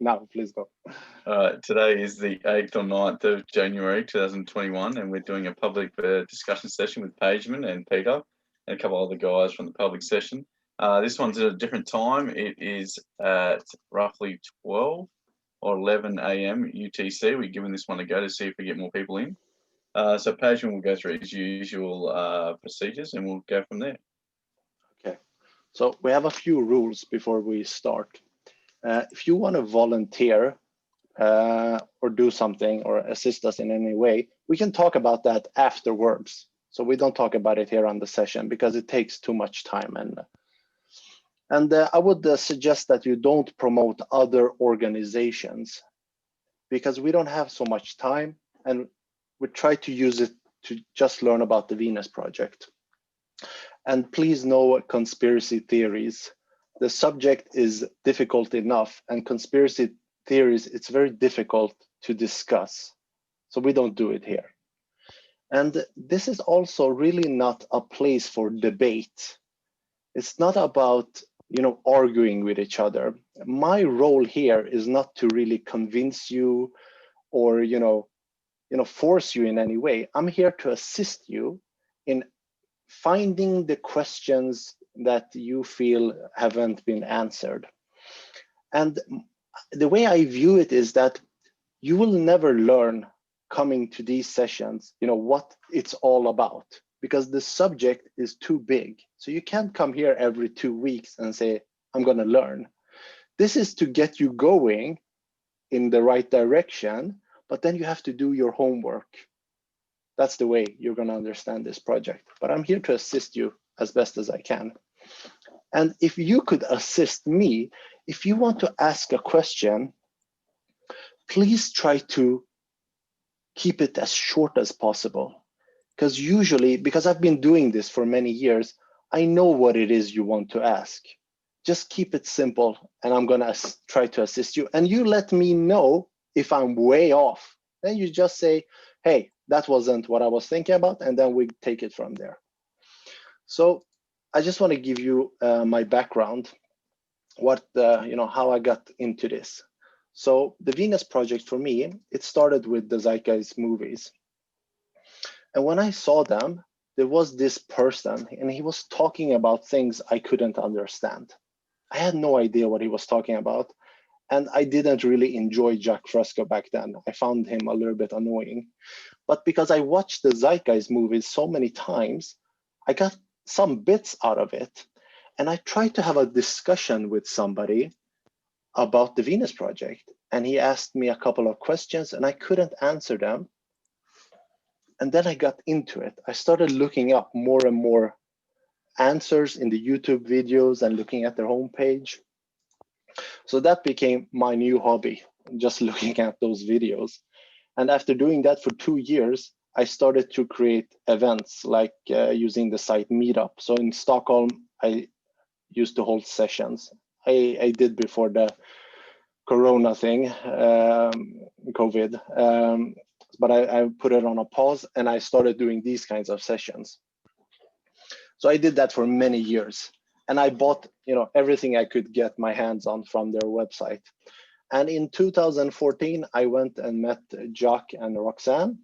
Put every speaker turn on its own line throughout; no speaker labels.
Now, please go.
Today is the 8th or 9th of January 2021, and we're doing a public discussion session with Pageman and Peter and a couple other guys from the public session. This one's at a different time. It is at roughly 12 or 11 a.m. UTC. We're giving this one a go to see if we get more people in. So Pageman will go through his usual procedures and we'll go from there.
Okay, so we have a few rules before we start. If you want to volunteer or do something or assist us in any way, we can talk about that afterwards. So we don't talk about it here on the session because it takes too much time. And I would suggest that you don't promote other organizations because we don't have so much time, and we try to use it to just learn about the Venus Project. And please know conspiracy theories. The subject is difficult enough, and conspiracy theories, it's very difficult to discuss. So we don't do it here. And this is also really not a place for debate. It's not about, arguing with each other. My role here is not to really convince you or, force you in any way. I'm here to assist you in finding the questions that you feel haven't been answered. And the way I view it is that you will never learn coming to these sessions, what it's all about, because the subject is too big. So you can't come here every 2 weeks and say, I'm going to learn. This is to get you going in the right direction, but then you have to do your homework. That's the way you're going to understand this project. But I'm here to assist you as best as I can. And if you could assist me, if you want to ask a question, please try to keep it as short as possible. Because I've been doing this for many years, I know what it is you want to ask. Just keep it simple, and I'm going to try to assist you. And you let me know if I'm way off. Then you just say, hey, that wasn't what I was thinking about, and then we take it from there. So I just want to give you my background, how I got into this. So the Venus Project for me, it started with the Jacque's movies. And when I saw them, there was this person and he was talking about things I couldn't understand. I had no idea what he was talking about. And I didn't really enjoy Jacque Fresco back then. I found him a little bit annoying. But because I watched the Jacque's movies so many times, I got some bits out of it. And I tried to have a discussion with somebody about the Venus Project. And he asked me a couple of questions and I couldn't answer them. And then I got into it. I started looking up more and more answers in the YouTube videos and looking at their homepage. So that became my new hobby, just looking at those videos. And after doing that for 2 years, I started to create events like using the site Meetup. So in Stockholm, I used to hold sessions. I did before the Corona thing, COVID, but I put it on a pause and I started doing these kinds of sessions. So I did that for many years. And I bought, everything I could get my hands on from their website. And in 2014, I went and met Jacque and Roxanne.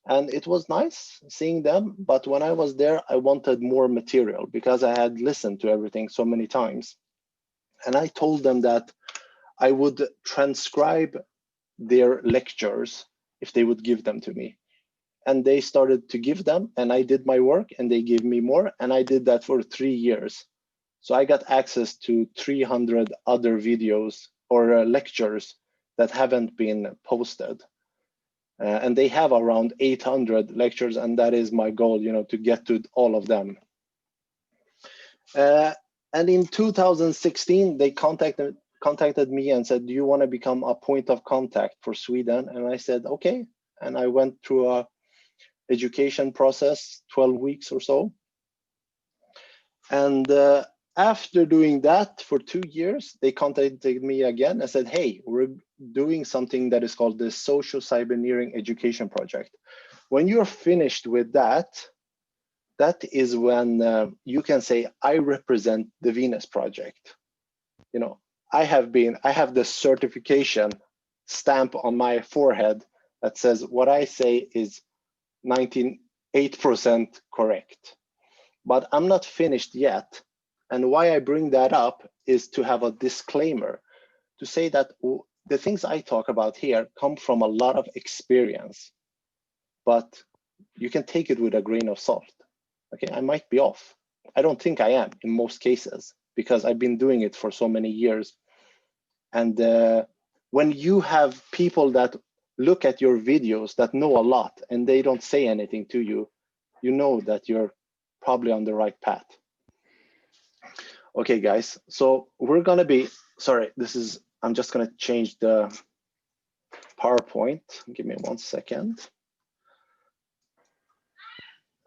And it was nice seeing them. But when I was there, I wanted more material because I had listened to everything so many times. And I told them that I would transcribe their lectures if they would give them to me. And they started to give them, and I did my work, and they gave me more. And I did that for 3 years. So I got access to 300 other videos or lectures that haven't been posted. And they have around 800 lectures, and that is my goal, to get to all of them. And in 2016, they contacted me and said, do you want to become a point of contact for Sweden? And I said, okay. And I went through a education process, 12 weeks or so. And after doing that for 2 years, they contacted me again and said, hey, we're doing something that is called the Social Cyberneering Education Project. When you're finished with that, that is when you can say, I represent the Venus Project. I have the certification stamp on my forehead that says what I say is 98% correct. But I'm not finished yet. And why I bring that up is to have a disclaimer, to say that the things I talk about here come from a lot of experience, but you can take it with a grain of salt. Okay, I might be off. I don't think I am in most cases, because I've been doing it for so many years. And when you have people that look at your videos that know a lot and they don't say anything to you, you know that you're probably on the right path. Okay, guys, so we're gonna be, sorry, I'm just gonna change the PowerPoint. Give me 1 second.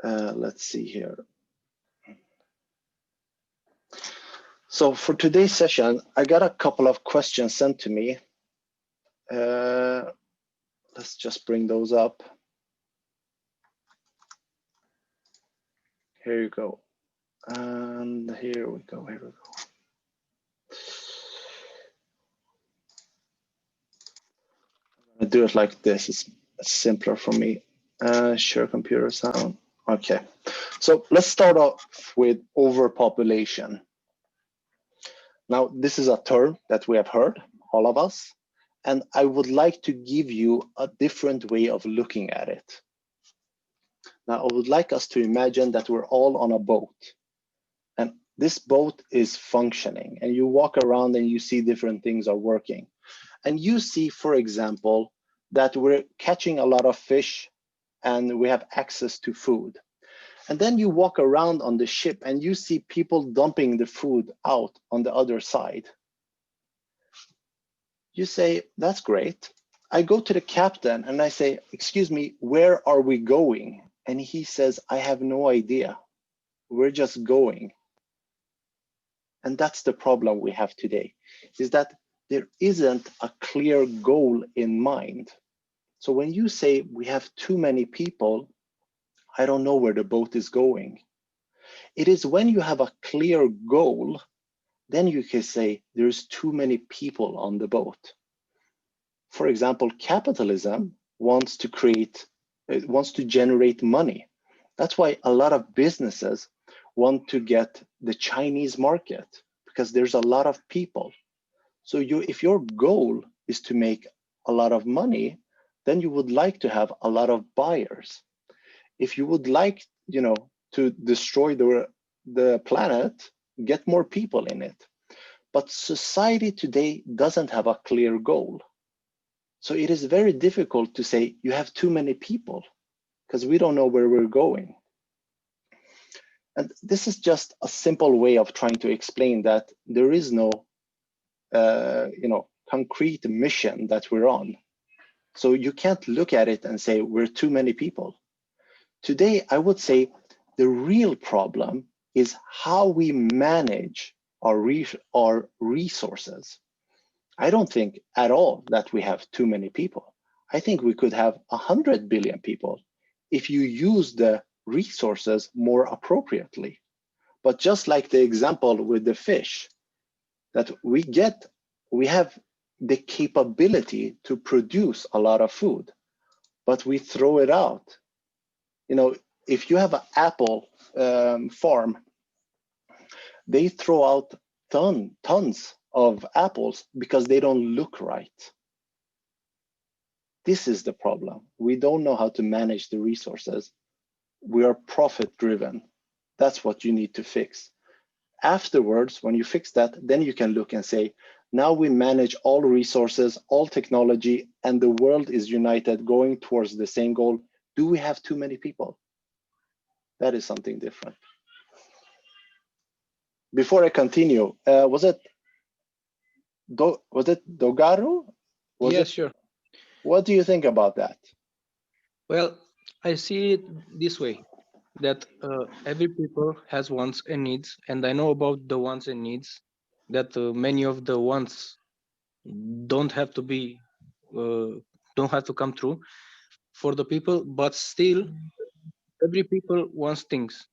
Let's see here. So for today's session, I got a couple of questions sent to me. Let's just bring those up. Here you go. And here we go, here we go. I'm gonna do it like this, it's simpler for me. Share computer sound. Okay, so let's start off with overpopulation. Now, this is a term that we have heard, all of us, and I would like to give you a different way of looking at it. Now, I would like us to imagine that we're all on a boat, and this boat is functioning, and you walk around and you see different things are working. And you see, for example, that we're catching a lot of fish and we have access to food. And then you walk around on the ship and you see people dumping the food out on the other side. You say, that's great. I go to the captain and I say, excuse me, where are we going? And he says, I have no idea. We're just going. And that's the problem we have today, is that there isn't a clear goal in mind. So when you say we have too many people, I don't know where the boat is going. It is when you have a clear goal, then you can say there's too many people on the boat. For example, capitalism wants to generate money. That's why a lot of businesses want to get the Chinese market, because there's a lot of people. So if your goal is to make a lot of money, then you would like to have a lot of buyers. If you would like, to destroy the planet, get more people in it. But society today doesn't have a clear goal. So it is very difficult to say you have too many people, because we don't know where we're going. And this is just a simple way of trying to explain that there is no concrete mission that we're on. So you can't look at it and say we're too many people. Today, I would say the real problem is how we manage our resources. I don't think at all that we have too many people. I think we could have 100 billion people if you use the resources more appropriately. But just like the example with the fish, that we have the capability to produce a lot of food, but we throw it out. If you have an apple farm, they throw out tons of apples because they don't look right. This is the problem. We don't know how to manage the resources. We are profit driven. That's what you need to fix. Afterwards, when you fix that, then you can look and say, now we manage all resources, all technology, and the world is united going towards the same goal. Do we have too many people? That is something different. Before I continue, was it Dogaru?
Yes, sure.
What do you think about that?
Well, I see it this way, that every people has wants and needs, and I know about the wants and needs, that many of the wants don't have to be, don't have to come true for the people, but still every people wants things.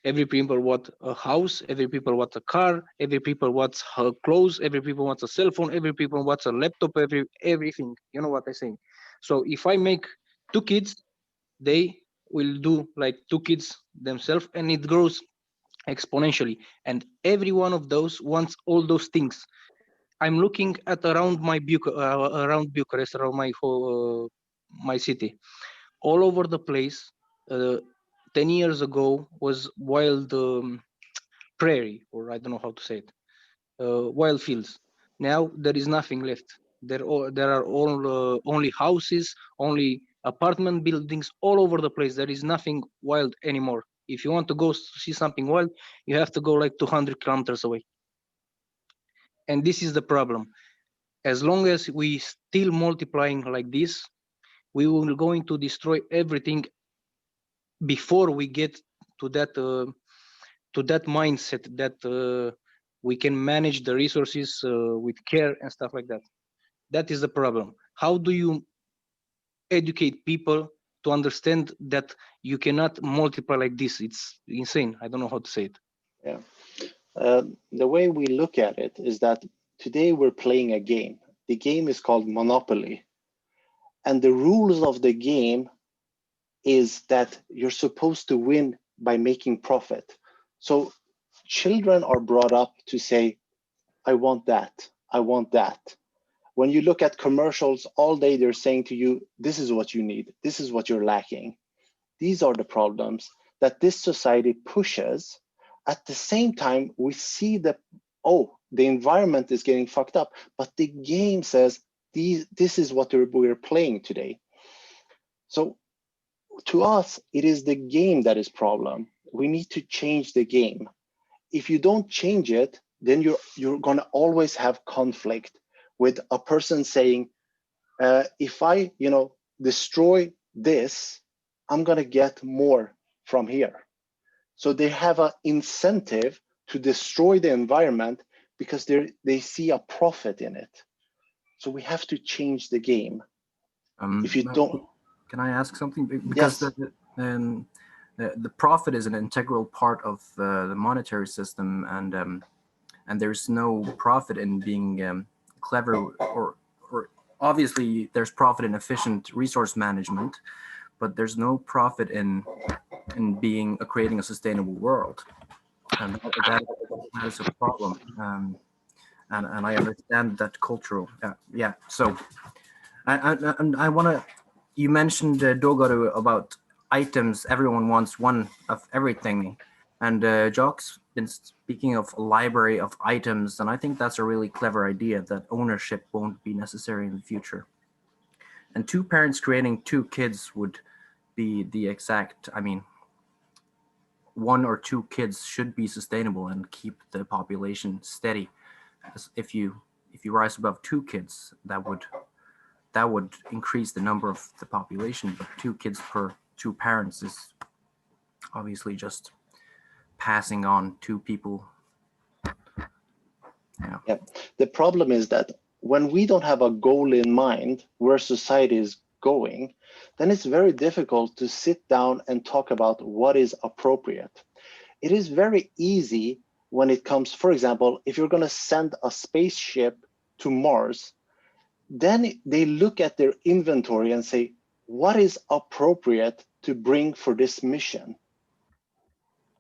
Every people want a house, every people wants a car, every people wants her clothes, every people wants a cell phone, every people wants a laptop, everything. You know what I'm saying? So if I make 2 kids, they will do like 2 kids themselves, and it grows exponentially. And every one of those wants all those things. I'm looking at around around Bucharest, around my whole my city, all over the place. 10 years ago was wild prairie, or I don't know how to say it, wild fields. Now there is nothing left. There are all only houses, only apartment buildings all over the place. There is nothing wild anymore. If you want to go see something wild, you have to go like 200 kilometers away. And this is the problem. As long as we still multiplying like this, we will going to destroy everything before we get to that mindset that we can manage the resources with care and stuff like that. That is the problem. How do you educate people to understand that you cannot multiply like this? It's insane. I don't know how to say it.
Yeah. The way we look at it is that today we're playing a game. The game is called Monopoly. And the rules of the game is that you're supposed to win by making profit. So children are brought up to say, I want that, I want that. When you look at commercials all day, they're saying to you, this is what you need, this is what you're lacking. These are the problems that this society pushes. At the same time, we see that, oh, the environment is getting fucked up, but the game says, this is what we're playing today. So to us, it is the game that is problem. We need to change the game. If you don't change it, then you're gonna always have conflict with a person saying, if I, destroy this, I'm gonna get more from here. So they have an incentive to destroy the environment because they see a profit in it. So we have to change the game. If you don't,
can I ask something? Because
yes.
The profit is an integral part of the monetary system, and there's no profit in being clever, or obviously there's profit in efficient resource management, but there's no profit in creating a sustainable world, and that is a problem. And I understand that cultural. Yeah. So I want to. You mentioned Dogaru about items. Everyone wants one of everything, and Jacque's been speaking of a library of items, and I think that's a really clever idea. That ownership won't be necessary in the future, and 2 parents creating 2 kids would be the exact. I mean, 1 or 2 kids should be sustainable and keep the population steady. As if you rise above 2 kids, that would increase the number of the population, but 2 kids per 2 parents is obviously just passing on 2 people.
Yeah. The problem is that when we don't have a goal in mind where society is going, then it's very difficult to sit down and talk about what is appropriate. It is very easy when it comes, for example, if you're going to send a spaceship to Mars, then they look at their inventory and say, what is appropriate to bring for this mission?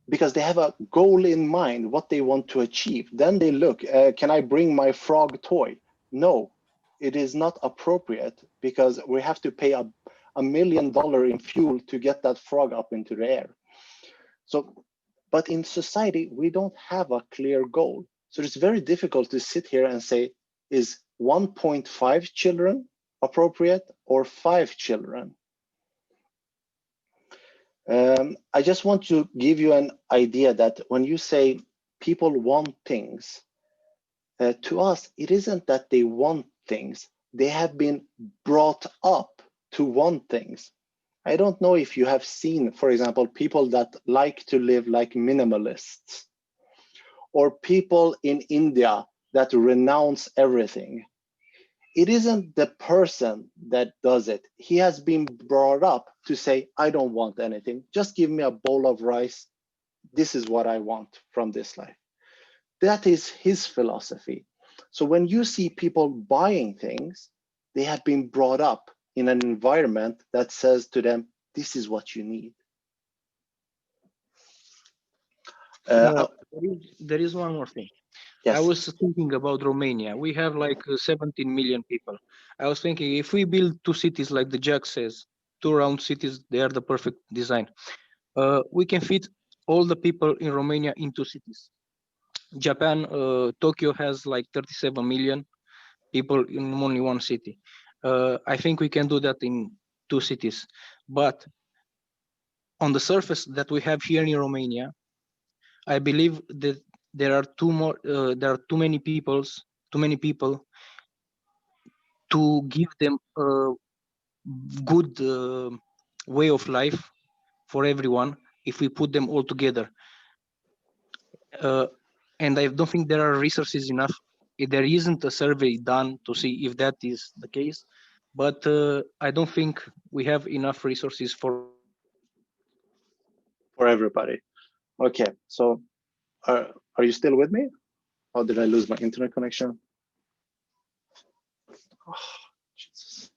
Because they have a goal in mind, what they want to achieve. Then they look, can I bring my frog toy? No, it is not appropriate because we have to pay $1 million in fuel to get that frog up into the air. So, but in society, we don't have a clear goal. So it's very difficult to sit here and say, is 1.5 children appropriate or 5 children? I just want to give you an idea that when you say people want things, to us, it isn't that they want things. They have been brought up to want things. I don't know if you have seen, for example, people that like to live like minimalists, or people in India that renounce everything. It isn't the person that does it. He has been brought up to say, I don't want anything. Just give me a bowl of rice this is what I want from this life. That is his philosophy. So when you see people buying things, they have been brought up in an environment that says to them, this is what you need.
There is one more thing.
Yes.
I was thinking about Romania. We have like 17 million people. I was thinking if we build two cities like the Jacque says, two round cities, they are the perfect design. We can fit all the people in Romania into cities. Japan, Tokyo has like 37 million people in only one city. I think we can do that in two cities. But on the surface that we have here in Romania, I believe that there are too many people to give them a good way of life for everyone if we put them all together. And I don't think there are resources enough. There isn't a survey done to see if that is the case, but I don't think we have enough resources for
everybody. Okay, so are you still with me? Or did I lose my internet connection? Oh, Jesus.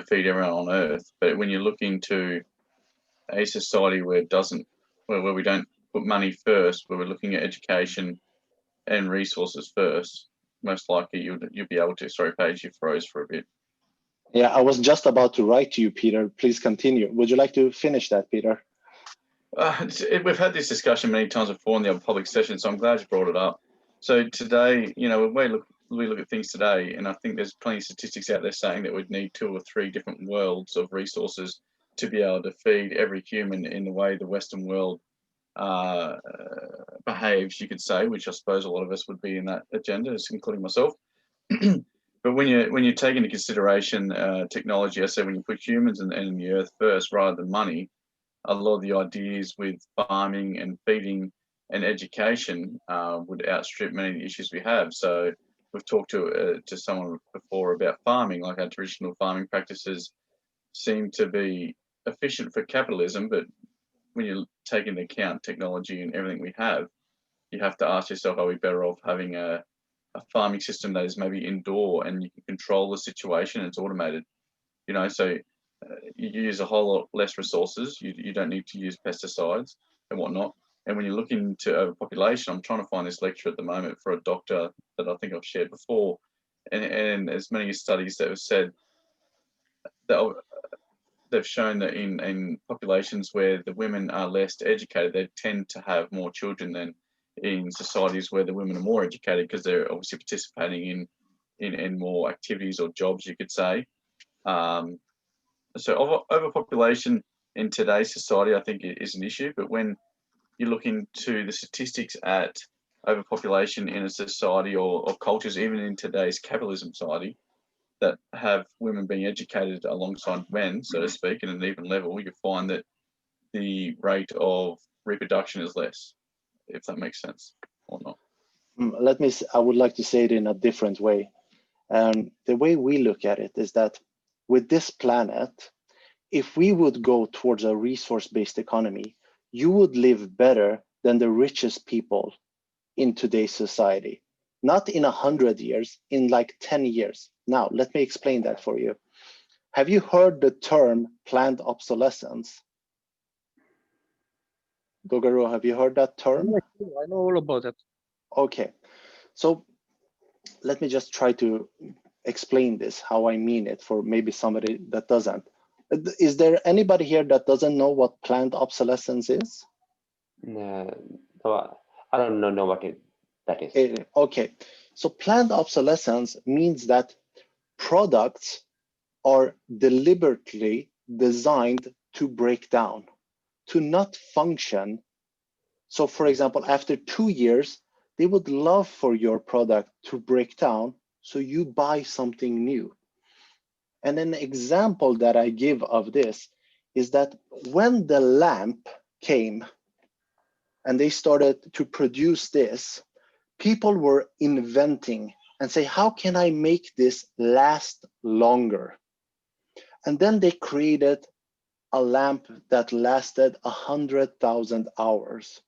Feed everyone on Earth, but when you look into a society where we don't put money first, where we're looking at education and resources first, most likely you'll be able to. Sorry, Paige, you froze for a bit.
Yeah, I was just about to write to you, Peter. Please continue. Would you like to finish that, Peter?
We've had this discussion many times before in the other public session, so I'm glad you brought it up. So today, you know, we look at things today, and I think there's plenty of statistics out there saying that we'd need 2 or 3 different worlds of resources to be able to feed every human in the way the Western world behaves, you could say, which I suppose a lot of us would be in that agenda, including myself. But when you take into consideration technology, I say when you put humans and the earth first rather than money, a lot of the ideas with farming and feeding and education would outstrip many of the issues we have. So we've talked to someone before about farming, like our traditional farming practices seem to be efficient for capitalism, but when you take into account technology and everything we have, you have to ask yourself, are we better off having a farming system that is maybe indoor and you can control the situation and it's automated? You know, so you use a whole lot less resources. You don't need to use pesticides and whatnot. And when you're looking to overpopulation, I'm trying to find this lecture at the moment for a doctor that I think I've shared before. And as many studies that have said that they've shown that in populations where the women are less educated, they tend to have more children than in societies where the women are more educated, because they're obviously participating in more activities or jobs, you could say. So overpopulation in today's society, I think, is an issue. But when you look into the statistics at overpopulation in a society or cultures, even in today's capitalism society, that have women being educated alongside men, so to speak, at an even level, you find that the rate of reproduction is less, if that makes sense or not.
I would like to say it in a different way. The way we look at it is that with this planet, if we would go towards a resource-based economy, you would live better than the richest people in today's society. Not in 100 years, in like 10 years. Now, let me explain that for you. Have you heard the term planned obsolescence? Dogaro, have you heard that term?
I know all about that.
Okay, so let me just try to explain this, how I mean it, for maybe somebody that doesn't. Is there anybody here that doesn't know what planned obsolescence is?
No, I don't know what that is.
Okay, so planned obsolescence means that products are deliberately designed to break down, to not function. So for example, after 2 years, they would love for your product to break down, so you buy something new. And an example that I give of this is that when the lamp came and they started to produce this, people were inventing and say, how can I make this last longer? And then they created a lamp that lasted 100,000 hours.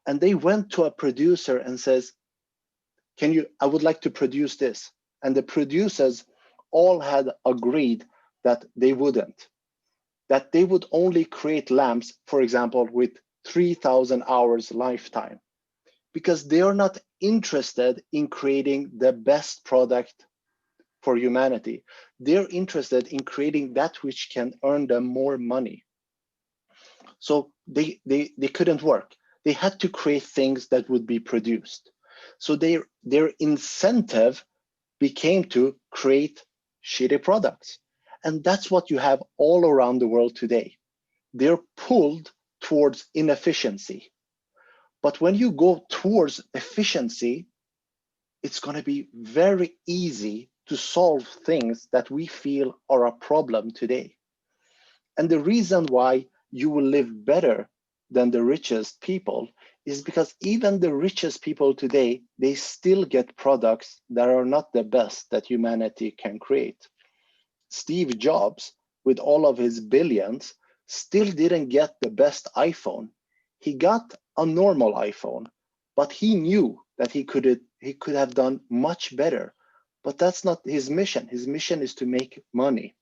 And they went to a producer and says, I would like to produce this. And the producers all had agreed that they wouldn't, that they would only create lamps, for example, with 3,000 hours lifetime, because they are not interested in creating the best product for humanity. They're interested in creating that which can earn them more money. So they couldn't work. They had to create things that would be produced. So their incentive became to create shitty products. And that's what you have all around the world today. They're pulled towards inefficiency. But when you go towards efficiency, it's going to be very easy to solve things that we feel are a problem today. And the reason why you will live better than the richest people is because even the richest people today, they still get products that are not the best that humanity can create. Steve Jobs, with all of his billions, still didn't get the best iPhone. He got a normal iPhone, but he knew that he could have done much better. But that's not his mission. His mission is to make money.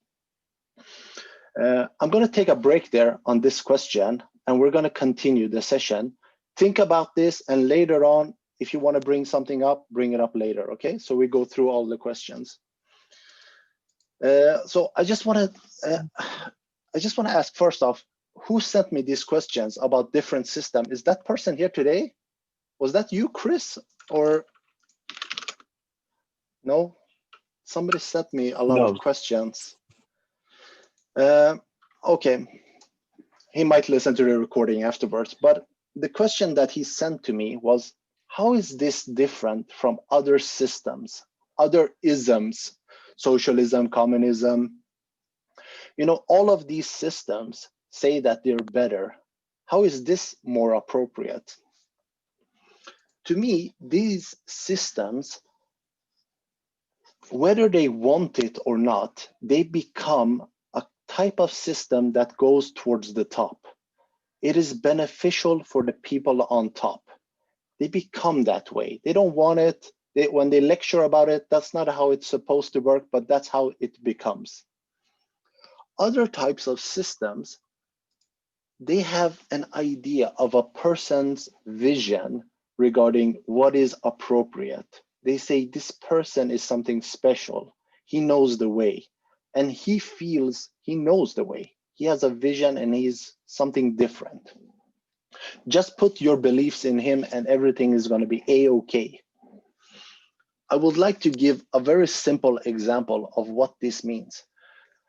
I'm going to take a break there on this question, and we're going to continue the session. Think about this, and later on, if you want to bring something up, bring it up later, okay? So we go through all the questions. So I just want to ask first off, who sent me these questions about different systems? Is that person here today? Was that you, Chris? Or no? Somebody sent me a lot of questions. Okay, he might listen to the recording afterwards, but the question that he sent to me was, how is this different from other systems, other isms, socialism, communism? You know, all of these systems say that they're better. How is this more appropriate? To me, these systems, whether they want it or not, they become a type of system that goes towards the top. It is beneficial for the people on top. They become that way. They don't want it. When they lecture about it, that's not how it's supposed to work, but that's how it becomes. Other types of systems, they have an idea of a person's vision regarding what is appropriate. They say this person is something special. He knows the way, and he feels he knows the way. He has a vision and he's something different. Just put your beliefs in him and everything is going to be a-okay. I would like to give a very simple example of what this means.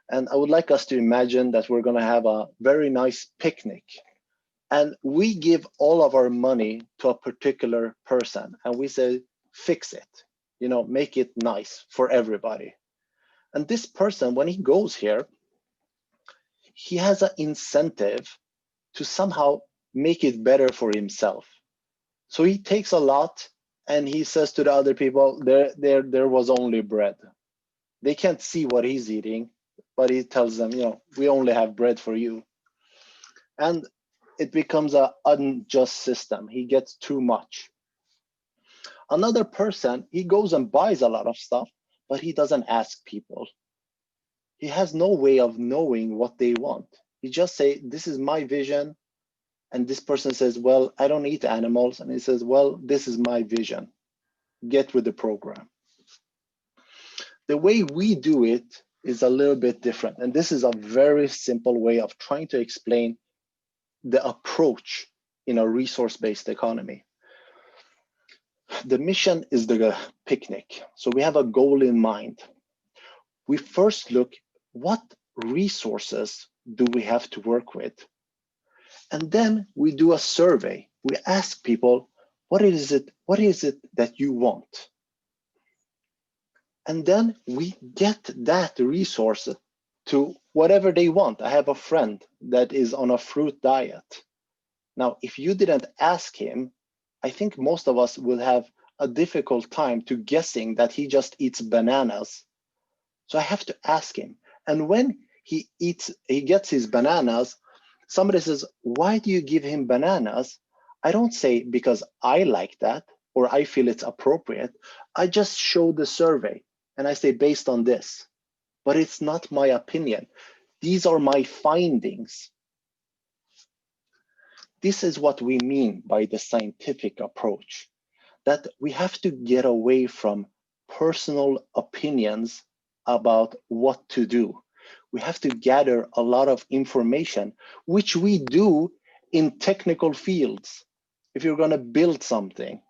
And I would like us to imagine that we're going to have a very nice picnic. And we give all of our money to a particular person. And we say, fix it, you know, make it nice for everybody. And this person, when he goes here, he has an incentive to somehow make it better for himself. So he takes a lot and he says to the other people, there was only bread. They can't see what he's eating, but he tells them, you know, we only have bread for you. And it becomes an unjust system. He gets too much. Another person, he goes and buys a lot of stuff, but he doesn't ask people. He has no way of knowing what they want. He just say, this is my vision. And this person says, well, I don't eat animals. And he says, well, this is my vision. Get with the program. The way we do it is a little bit different. And this is a very simple way of trying to explain the approach in a resource-based economy. The mission is the picnic. So we have a goal in mind. We first look, what resources do we have to work with? And then we do a survey. We ask people, what is it that you want? And then we get that resource to whatever they want. I have a friend that is on a fruit diet. Now, if you didn't ask him, I think most of us will have a difficult time to guessing that he just eats bananas. So I have to ask him. And when he gets his bananas, somebody says, why do you give him bananas? I don't say because I like that or I feel it's appropriate. I just show the survey and I say based on this, but it's not my opinion. These are my findings. This is what we mean by the scientific approach, that we have to get away from personal opinions about what to do. We have to gather a lot of information, which we do in technical fields. If you're going to build something,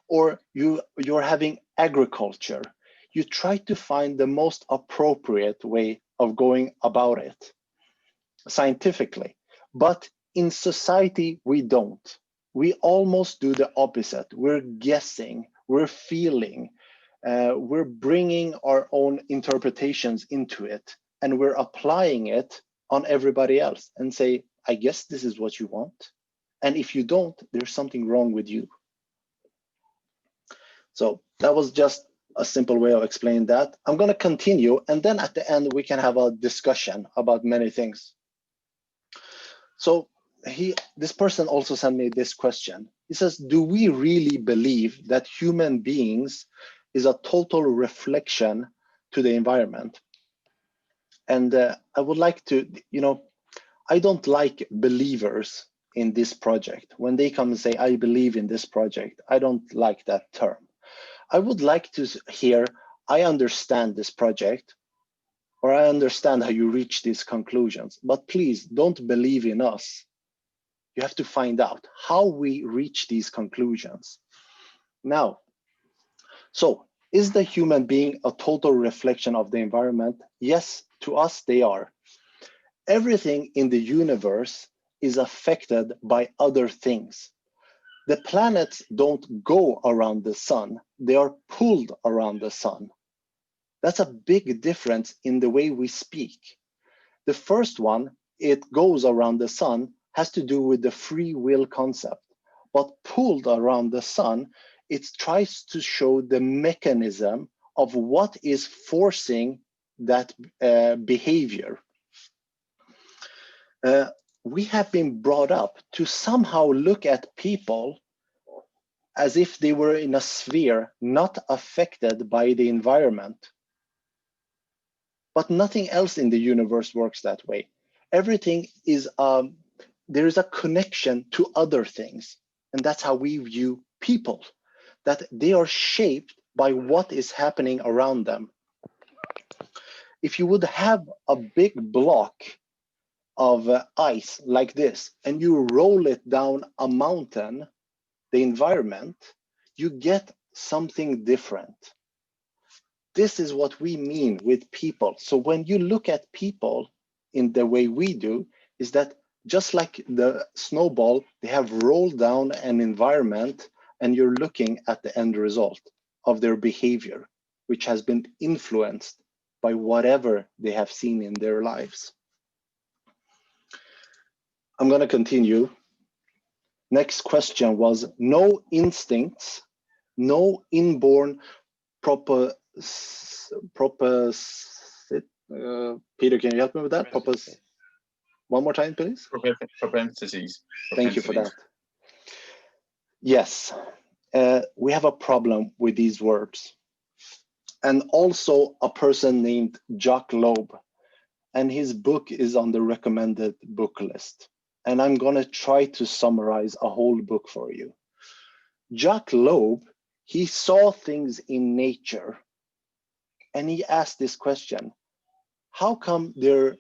or you're having agriculture, you try to find the most appropriate way of going about it scientifically. But in society, we don't. We almost do the opposite. We're guessing, we're feeling, we're bringing our own interpretations into it, and we're applying it on everybody else and say, I guess this is what you want. And if you don't, there's something wrong with you. So that was just a simple way of explaining that. I'm going to continue, and then at the end, we can have a discussion about many things. So this person also sent me this question. He says, do we really believe that human beings is a total reflection to the environment? And I would like to, I don't like believers in this project. When they come and say, I believe in this project, I don't like that term. I would like to hear, I understand this project, or I understand how you reach these conclusions, but please don't believe in us. You have to find out how we reach these conclusions. Now, so is the human being a total reflection of the environment? Yes, to us they are. Everything in the universe is affected by other things. The planets don't go around the sun, they are pulled around the sun. That's a big difference in the way we speak. The first one, it goes around the sun, has to do with the free will concept. But pulled around the sun, it tries to show the mechanism of what is forcing that behavior. We have been brought up to somehow look at people as if they were in a sphere not affected by the environment. But nothing else in the universe works that way. Everything is, there is a connection to other things. And that's how we view people, that they are shaped by what is happening around them. If you would have a big block of ice like this, and you roll it down a mountain, the environment, you get something different. This is what we mean with people. So when you look at people in the way we do, is that just like the snowball, they have rolled down an environment, and you're looking at the end result of their behavior, which has been influenced by whatever they have seen in their lives. I'm going to continue. Next question was, no instincts, no inborn Peter, can you help me with that? One more time, please.
Propensities.
Thank you for that. Yes, we have a problem with these words. And also a person named Jacque, and his book is on the recommended book list. And I'm going to try to summarize a whole book for you. Jacque, he saw things in nature, and he asked this question: how come they're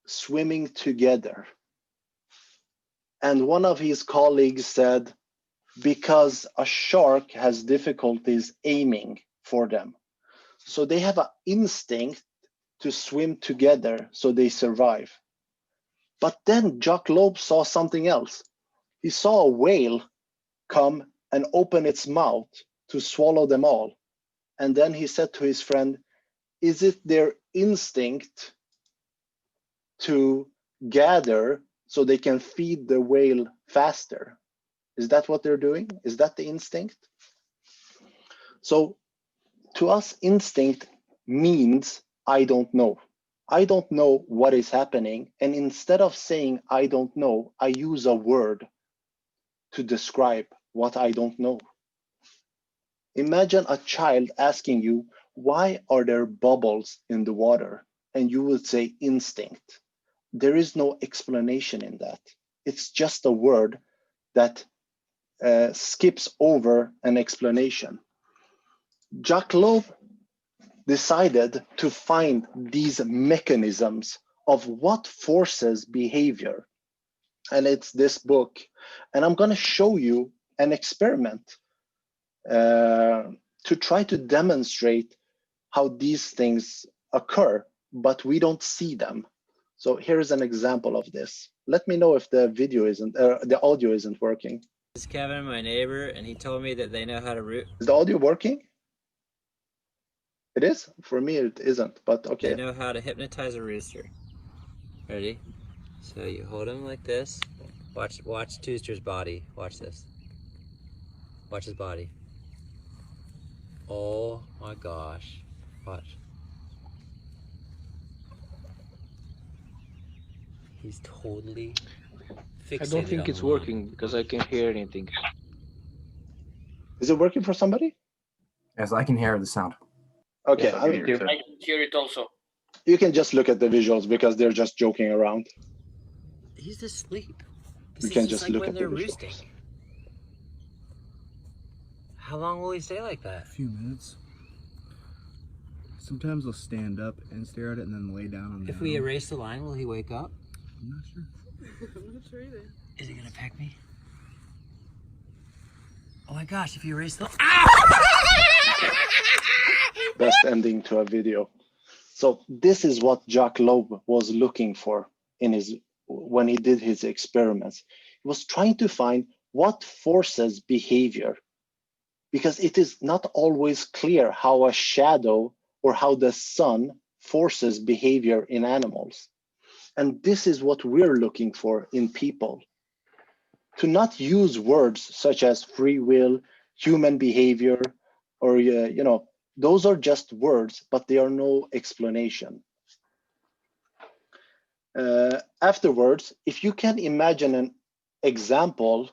swimming together? And one of his colleagues said, because a shark has difficulties aiming for them. So they have an instinct to swim together so they survive. But then Jacque saw something else. He saw a whale come and open its mouth to swallow them all. And then he said to his friend, is it their instinct to gather so they can feed the whale faster. Is that what they're doing? Is that the instinct? So to us, instinct means I don't know. I don't know what is happening. And instead of saying I don't know, I use a word to describe what I don't know. Imagine a child asking you, why are there bubbles in the water? And you would say instinct. There is no explanation in that. It's just a word that skips over an explanation. Jacque decided to find these mechanisms of what forces behavior. And it's this book. And I'm going to show you an experiment to try to demonstrate how these things occur, but we don't see them. So here's an example of this. Let me know if the video isn't, the audio isn't working.
This is Kevin, my neighbor, and he told me that they know how to root.
Is the audio working? It is? For me, it isn't, but okay.
They know how to hypnotize a rooster. Ready? So you hold him like this. Watch Tooster's body. Watch this. Watch his body. Oh my gosh. Watch. He's totally fixated.
I don't think
on
it's
the line.
working because I can't hear anything.
Is it working for somebody?
Yes, I can hear the sound.
Okay,
Yes, I can hear it too.
I can hear it also.
you can just look at the visuals because they're just joking around.
He's asleep.
You
This
can
is
just
like
look
when
at the
they're
visuals.
roosting. How long will he stay like that?
A few minutes. Sometimes they'll stand up and stare at it and then lay down on the
If we
arm.
erase the line, will he wake up?
I'm not sure.
I'm not sure either.
Is he gonna peck me? Oh my gosh, if you erase the...
Best ending to a video. So this is what Jacque was looking for in when he did his experiments. He was trying to find what forces behavior, because it is not always clear how a shadow or how the sun forces behavior in animals. And this is what we're looking for in people. To not use words such as free will, human behavior, or those are just words, but they are no explanation. Afterwards, if you can imagine an example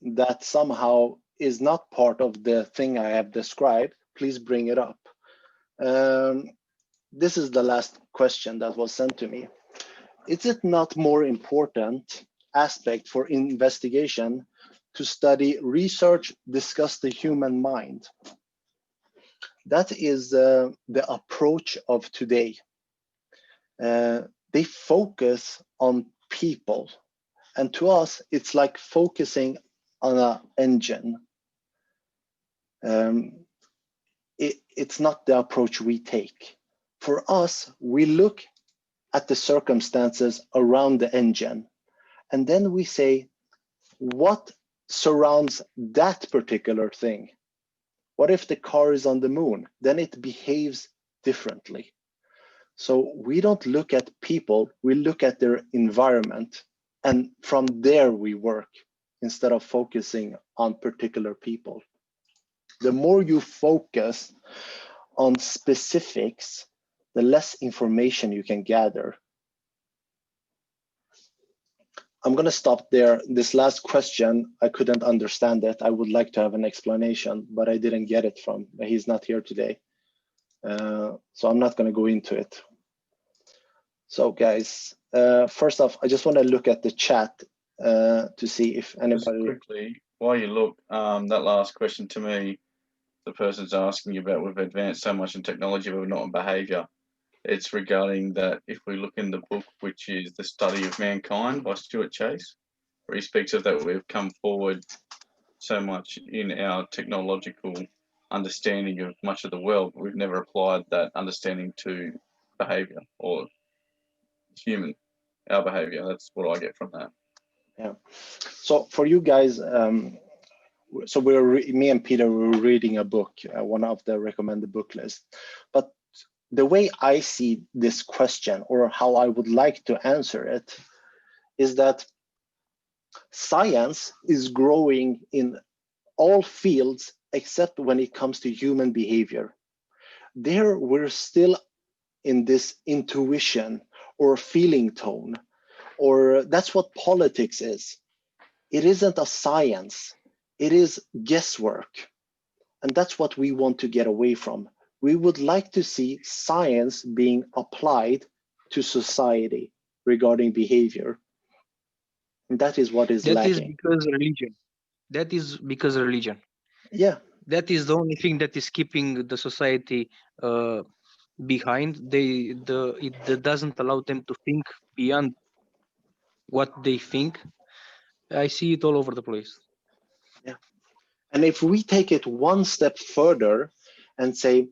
that somehow is not part of the thing I have described, please bring it up. This is the last question that was sent to me. Is it not more important aspect for investigation to study, research, discuss the human mind? That is the approach of today. They focus on people. And to us, it's like focusing on an engine. It's not the approach we take. For us, we look at the circumstances around the engine, and then we say, what surrounds that particular thing? What if the car is on the moon? Then it behaves differently. So we don't look at people, we look at their environment, and from there we work instead of focusing on particular people. The more you focus on specifics, the less information you can gather. I'm going to stop there. This last question, I couldn't understand it. I would like to have an explanation, but I didn't get it from, he's not here today. So I'm not going to go into it. So guys, first off, I just want to look at the chat to see if anybody...
Just quickly, while you look, that last question to me, the person's asking you about, we've advanced so much in technology, but not in behavior. It's regarding that if we look in the book, which is The Study of Mankind by Stuart Chase, where he speaks of that we've come forward so much in our technological understanding of much of the world, but we've never applied that understanding to behavior or human, our behavior. That's what I get from that.
Yeah. So for you guys, so me and Peter were reading a book, one of the recommended book list. But the way I see this question, or how I would like to answer it, is that Science is growing in all fields except when it comes to human behavior. There we're still in this intuition or feeling tone, or that's what politics is. It isn't a science, it is guesswork. And that's what we want to get away from. We would like to see science being applied to society regarding behavior. And that is what is
That
lacking.
is because religion. That is because religion.
Yeah,
That is the only thing that is keeping the society behind. It doesn't allow them to think beyond what they think. I see it all over the place.
yeah. And if we take it one step further and say,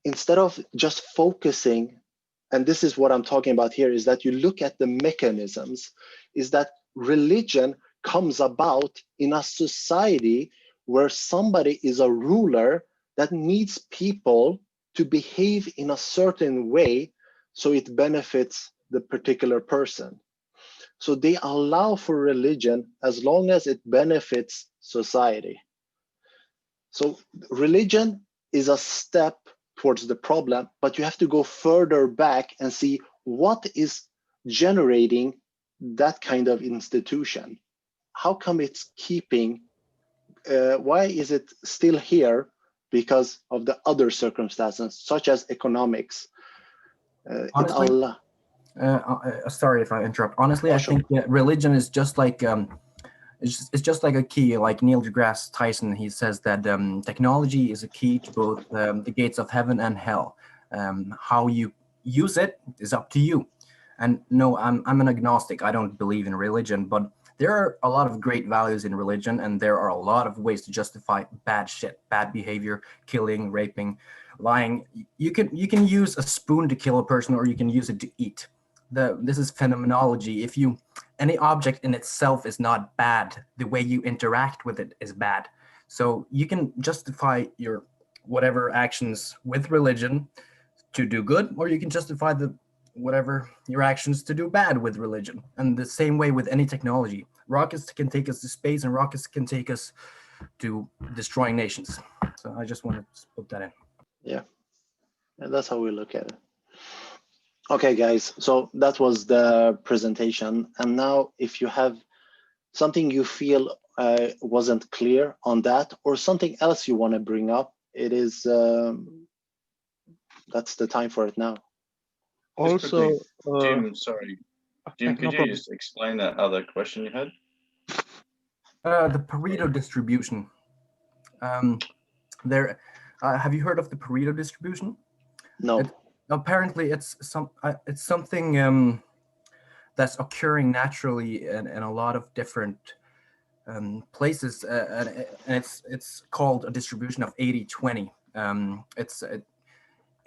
instead of just focusing, and this is what I'm talking about here, is that you look at the mechanisms, is that religion comes about in a society where somebody is a ruler that needs people to behave in a certain way so it benefits the particular person. So they allow for religion as long as it benefits society. So religion is a step towards the problem, but you have to go further back and see what is generating that kind of institution. How come it's keeping, why is it still here? Because of the other circumstances, such as economics.
Honestly, sorry if I interrupt. Honestly, I think religion is just like it's just like a key. Like Neil deGrasse Tyson, he says that technology is a key to both the gates of heaven and hell. How you use it is up to you. And no, I'm an agnostic. I don't believe in religion, but there are a lot of great values in religion, and there are a lot of ways to justify bad shit, bad behavior, killing, raping, lying. You can use a spoon to kill a person, or you can use it to eat. This is phenomenology. If any object in itself is not bad, the way you interact with it is bad. So you can justify your whatever actions with religion to do good, or you can justify whatever your actions to do bad with religion. And the same way with any technology. Rockets can take us to space, and rockets can take us to destroying nations. So I just wanted to put that in.
Yeah, and that's how we look at it. Okay, guys, so that was the presentation. And now if you have something you feel wasn't clear on that, or something else you want to bring up, it is, that's the time for it now.
Also,
Jim, sorry. Jim,
no
could you
problem.
just explain that other question you had?
The Pareto distribution. Have you heard of the Pareto distribution?
No.
Apparently, it's something that's occurring naturally in a lot of different places, and it's called a distribution of 80-20.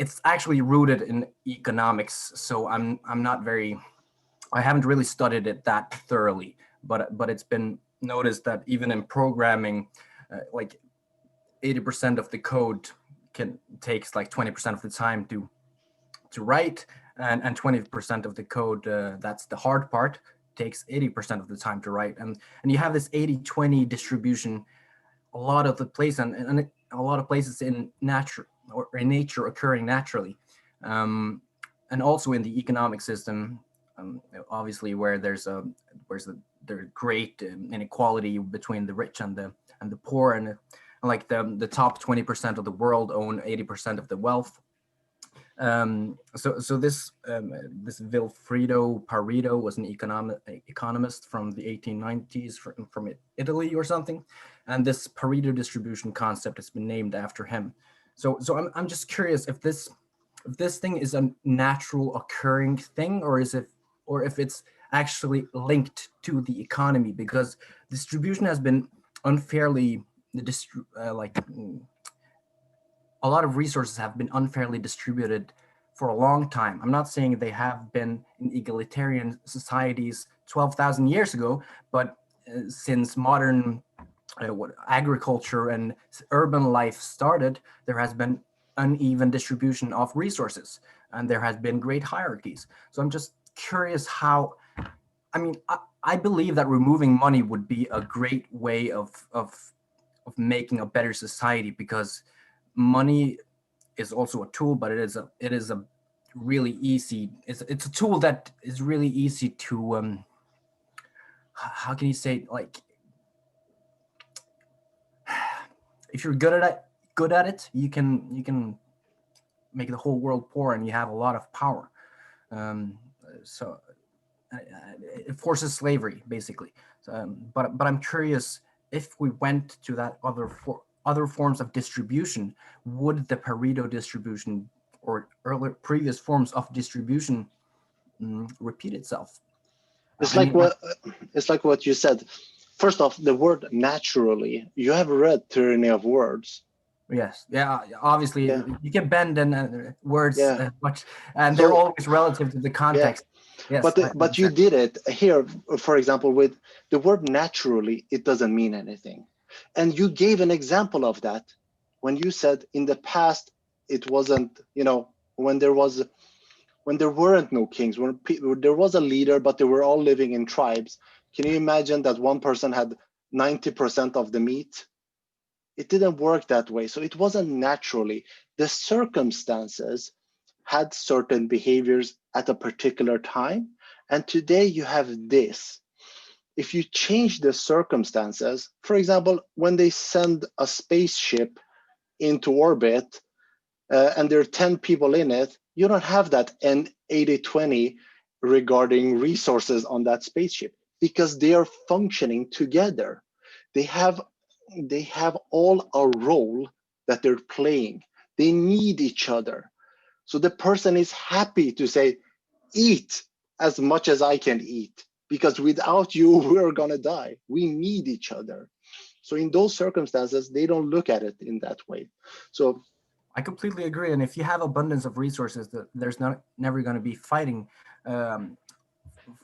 It's actually rooted in economics, so I haven't really studied it that thoroughly, but it's been noticed that even in programming, like 80% of the code takes like 20% of the time to write, and 20% of the code, that's the hard part, takes 80% of the time to write. And you have this 80-20 distribution a lot of the place, and a lot of places in nature occurring naturally, and also in the economic system, obviously where there's great inequality between the rich and the poor, and like the top 20% of the world own 80% of the wealth. So this Vilfredo Pareto was an economist from the 1890s from Italy or something, and this Pareto distribution concept has been named after him. So I'm just curious if this thing is a natural occurring thing, or if it's actually linked to the economy, because distribution has been unfairly a lot of resources have been unfairly distributed for a long time. I'm not saying they have been in egalitarian societies 12,000 years ago, but since modern agriculture and urban life started, there has been uneven distribution of resources, and there has been great hierarchies. So I'm just curious how I mean, I believe that removing money would be a great way of making a better society, because money is also a tool, but it is a really easy, it's a tool that is really easy to how can you say, like, if you're good at it, you can make the whole world poor, and you have a lot of power. So it forces slavery, basically. So, but I'm curious, if we went to that other forms of distribution, would the Pareto distribution or earlier previous forms of distribution repeat itself?
It's
I
like
mean,
what you said. First off, the word naturally, you have read Tyranny of Words.
yes, yeah, obviously
Yeah.
you can bend and words
Yeah.
much, and
So-
they're always relative to the context. Yes,
But you did it here, for example, with the word naturally, it doesn't mean anything. And you gave an example of that when you said in the past, it wasn't, when there weren't no kings, when there was a leader, but they were all living in tribes. Can you imagine that one person had 90% of the meat? It didn't work that way. So it wasn't naturally. The circumstances had certain behaviors at a particular time. And today you have this. If you change the circumstances, for example, when they send a spaceship into orbit and there are 10 people in it, you don't have that N 80-20 regarding resources on that spaceship, because they are functioning together. They have all a role that they're playing. They need each other. So the person is happy to say, eat as much as I can eat, because without you, we're gonna die. We need each other. So in those circumstances, they don't look at it in that way. So
I completely agree. And if you have abundance of resources, there's never going to be fighting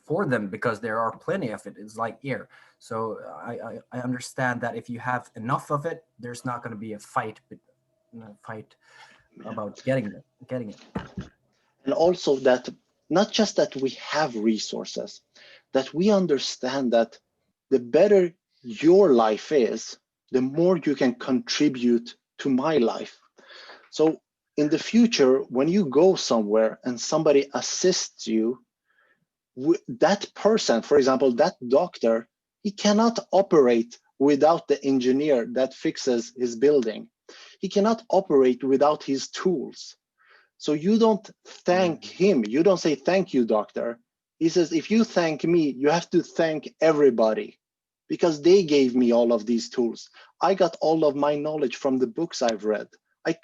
for them, because there are plenty of it. It's like air. So I understand that if you have enough of it, there's not going to be a fight about getting it.
And also that not just that we have resources, that we understand that the better your life is, the more you can contribute to my life. So in the future, when you go somewhere and somebody assists you, that person, for example, that doctor, he cannot operate without the engineer that fixes his building. He cannot operate without his tools. So you don't thank him. You don't say, thank you, doctor. He says, if you thank me, you have to thank everybody, because they gave me all of these tools. I got all of my knowledge from the books I've read.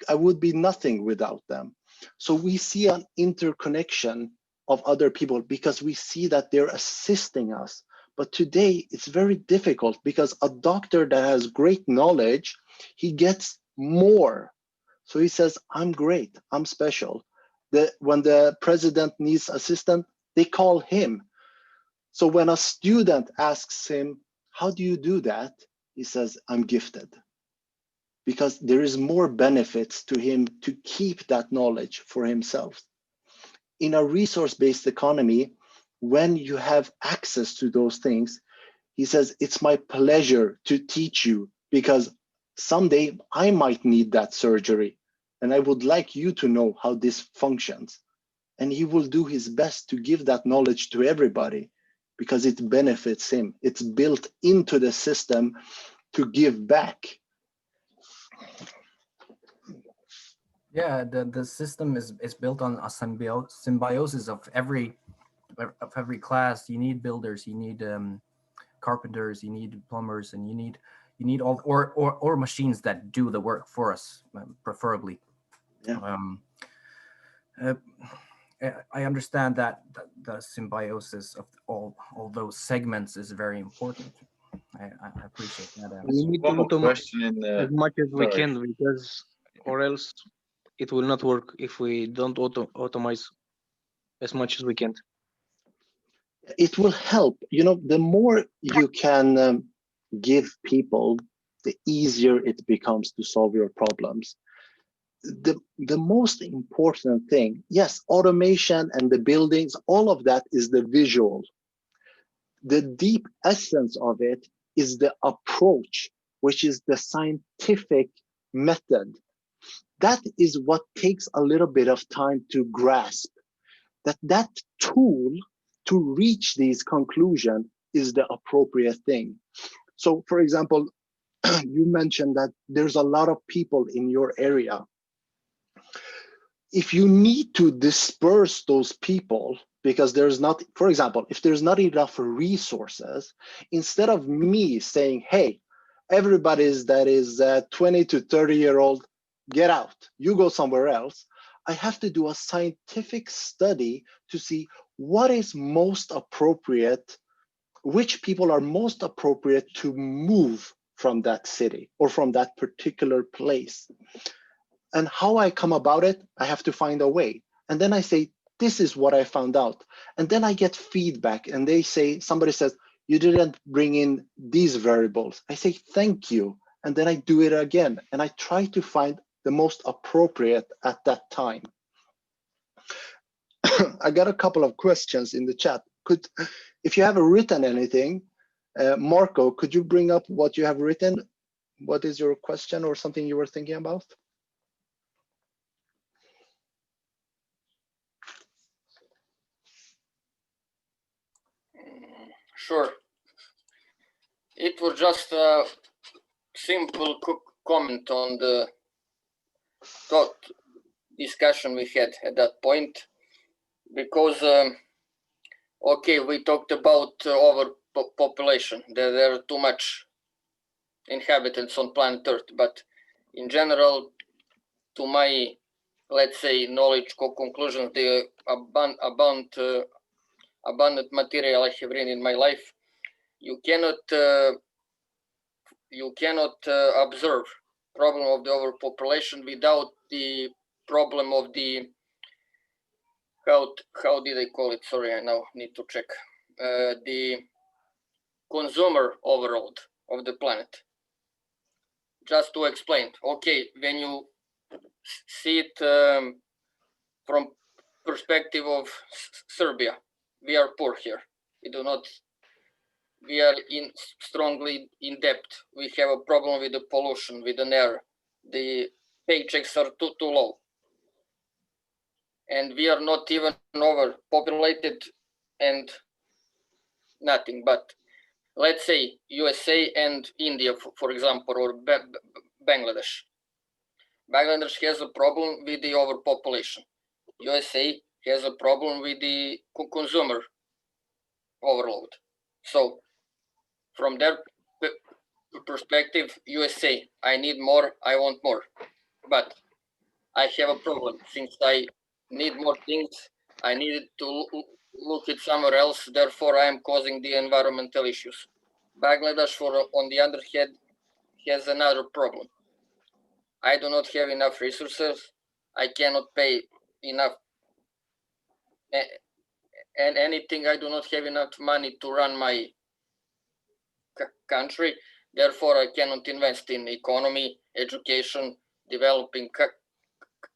I would be nothing without them. So we see an interconnection of other people, because we see that they're assisting us. But today it's very difficult, because a doctor that has great knowledge, he gets more. So he says, I'm great, I'm special. When the president needs assistance, they call him. So when a student asks him, how do you do that? He says, I'm gifted. Because there is more benefits to him to keep that knowledge for himself. In a resource-based economy, when you have access to those things, he says, it's my pleasure to teach you, because someday I might need that surgery, and I would like you to know how this functions. And he will do his best to give that knowledge to everybody, because it benefits him. It's built into the system to give back.
Yeah, the system is built on a symbiosis of every class. You need builders, you need carpenters, you need plumbers, and you need all or machines that do the work for us, preferably.
Yeah.
I understand that the symbiosis of all those segments is very important. I appreciate that answer.
We need
One
to
more
automate
question in
as
the.
much as we
sorry.
can, because or else it will not work if we don't automate as much as we can.
It will help. The more you can give people, the easier it becomes to solve your problems. The most important thing, yes, automation and the buildings, all of that is the visual. the deep essence of it is the approach, which is the scientific method. That is what takes a little bit of time to grasp, that tool to reach these conclusions is the appropriate thing. So for example, you mentioned that there's a lot of people in your area. If you need to disperse those people because there's not, for example, if there's not enough resources, instead of me saying, hey, everybody that is 20 to 30-year-old, get out, you go somewhere else, I have to do a scientific study to see what is most appropriate, which people are most appropriate to move from that city or from that particular place. And how I come about it, I have to find a way. And then I say, this is what I found out. And then I get feedback and they say, somebody says, you didn't bring in these variables. I say, thank you. And then I do it again. And I try to find the most appropriate at that time. I got a couple of questions in the chat. If you haven't written anything, Marco, could you bring up what you have written? What is your question or something you were thinking about?
Sure. It was just a simple comment on the thought discussion we had at that point, because okay, we talked about overpopulation. There are too much inhabitants on planet Earth, but in general, to my, let's say, knowledge conclusions, the abundant material I have read in my life, you cannot observe problem of the overpopulation without the problem of the how did I call it? Sorry, I now need to check. The consumer overload of the planet. Just to explain, okay, when you see it from perspective of Serbia, we are poor here. We are strongly in debt. We have a problem with the pollution, with the air. The paychecks are too low. And we are not even overpopulated and nothing. But let's say USA and India, for example, or Bangladesh. Bangladesh has a problem with the overpopulation. USA has a problem with the consumer overload. So from their perspective, USA, I need more, I want more. But I have a problem. Since I need more things, I need to look at somewhere else. Therefore, I am causing the environmental issues. Bangladesh, on the other hand, has another problem. I do not have enough resources. I cannot pay enough. And anything, I do not have enough money to run my country. Therefore, I cannot invest in economy, education, developing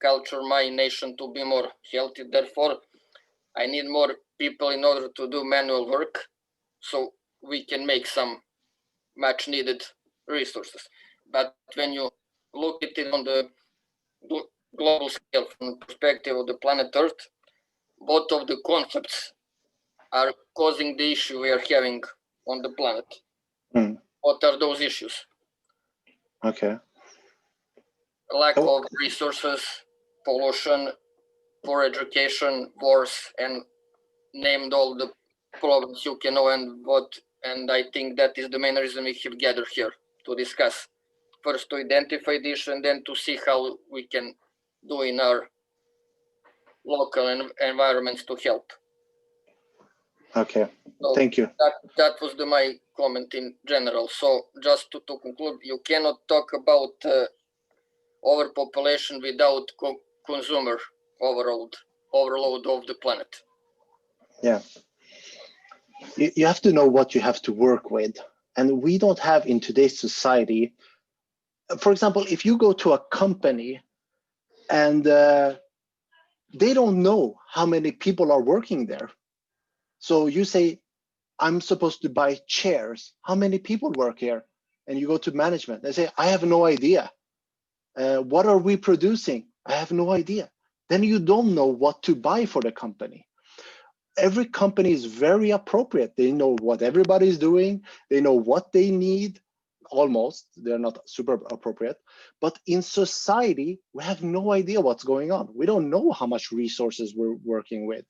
culture, my nation to be more healthy. Therefore, I need more people in order to do manual work so we can make some much needed resources. But when you look at it on the global scale from the perspective of the planet Earth, both of the concepts are causing the issue we are having on the planet. What are those issues?
Okay.
Lack of resources, pollution, poor education, wars, and named all the problems you can know and I think that is the main reason we have gathered here to discuss. First to identify this and then to see how we can do in our local environments to help.
Okay,
so
thank you.
That was my comment in general. So just to conclude, you cannot talk about overpopulation without consumer overload of the planet.
Yeah. You have to know what you have to work with. And we don't have in today's society, for example, if you go to a company and they don't know how many people are working there. So you say, I'm supposed to buy chairs. How many people work here? And you go to management. They say, I have no idea. What are we producing? I have no idea. Then you don't know what to buy for the company. Every company is very appropriate. They know what everybody's doing. They know what they need. Almost, they're not super appropriate. But in society, we have no idea what's going on. We don't know how much resources we're working with,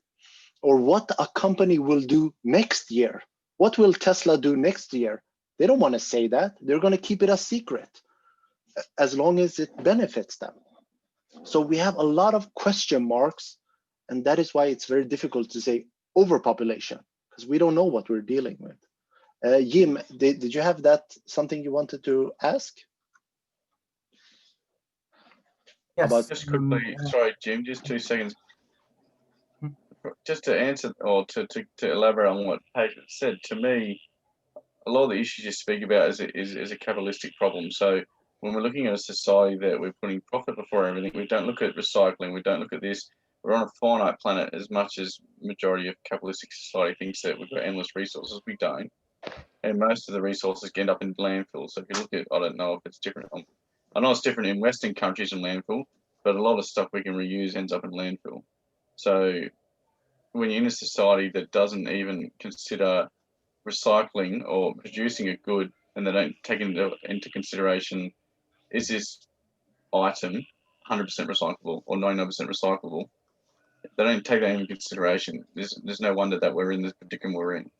or what a company will do next year. What will Tesla do next year? They don't want to say that. They're going to keep it a secret as long as it benefits them. So we have a lot of question marks, and that is why it's very difficult to say overpopulation, because we don't know what we're dealing with. Jim, did you have that something you wanted to ask?
Yes.
About
Just quickly, sorry, Jim, just 2 seconds. Just to answer or to elaborate on what Paige said, to me, a lot of the issues you speak about is a capitalistic problem. So when we're looking at a society that we're putting profit before everything, we don't look at recycling, we don't look at this. We're on a finite planet as much as majority of capitalistic society thinks that we've got endless resources. We don't. And most of the resources end up in landfill. So if you look at, I don't know if it's different. I know it's different in Western countries in landfill, but a lot of stuff we can reuse ends up in landfill. So when you're in a society that doesn't even consider recycling or producing a good, and they don't take into consideration, is this item 100% recyclable or 99% recyclable? They don't take that into consideration. There's no wonder that we're in this predicament we're in.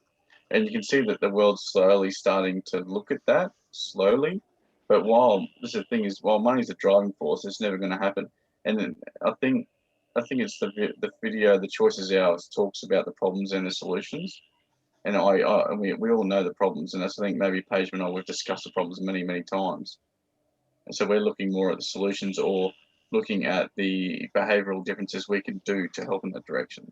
And you can see that the world's slowly starting to look at that, slowly. But while the thing is, while money's a driving force, it's never going to happen. And then I think it's the video, The Choice Is Ours, talks about the problems and the solutions. And we all know the problems, and I think maybe Paige and I, we've discussed the problems many, many times. And so we're looking more at the solutions, or looking at the behavioural differences we can do to help in that direction.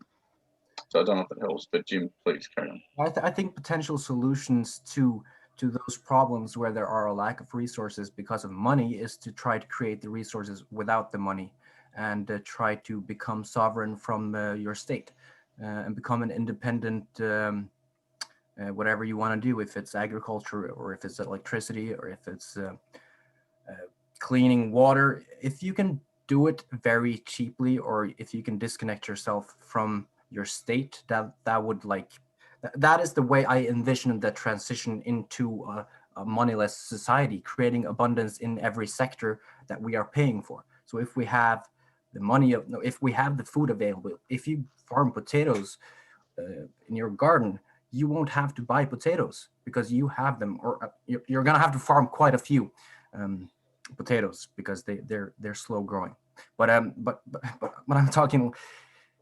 So I don't know if that helps, but Jim, please carry on.
I think potential solutions to those problems where there are a lack of resources because of money is to try to create the resources without the money, and try to become sovereign from your state, and become an independent whatever you want to do, if it's agriculture or if it's electricity or if it's cleaning water. If you can do it very cheaply, or if you can disconnect yourself from your state, that would that is the way I envision the transition into a moneyless society, creating abundance in every sector that we are paying for. So if we have the money, if we have the food available, if you farm potatoes in your garden, you won't have to buy potatoes because you have them, or you're gonna have to farm quite a few potatoes because they're slow growing. But I'm talking,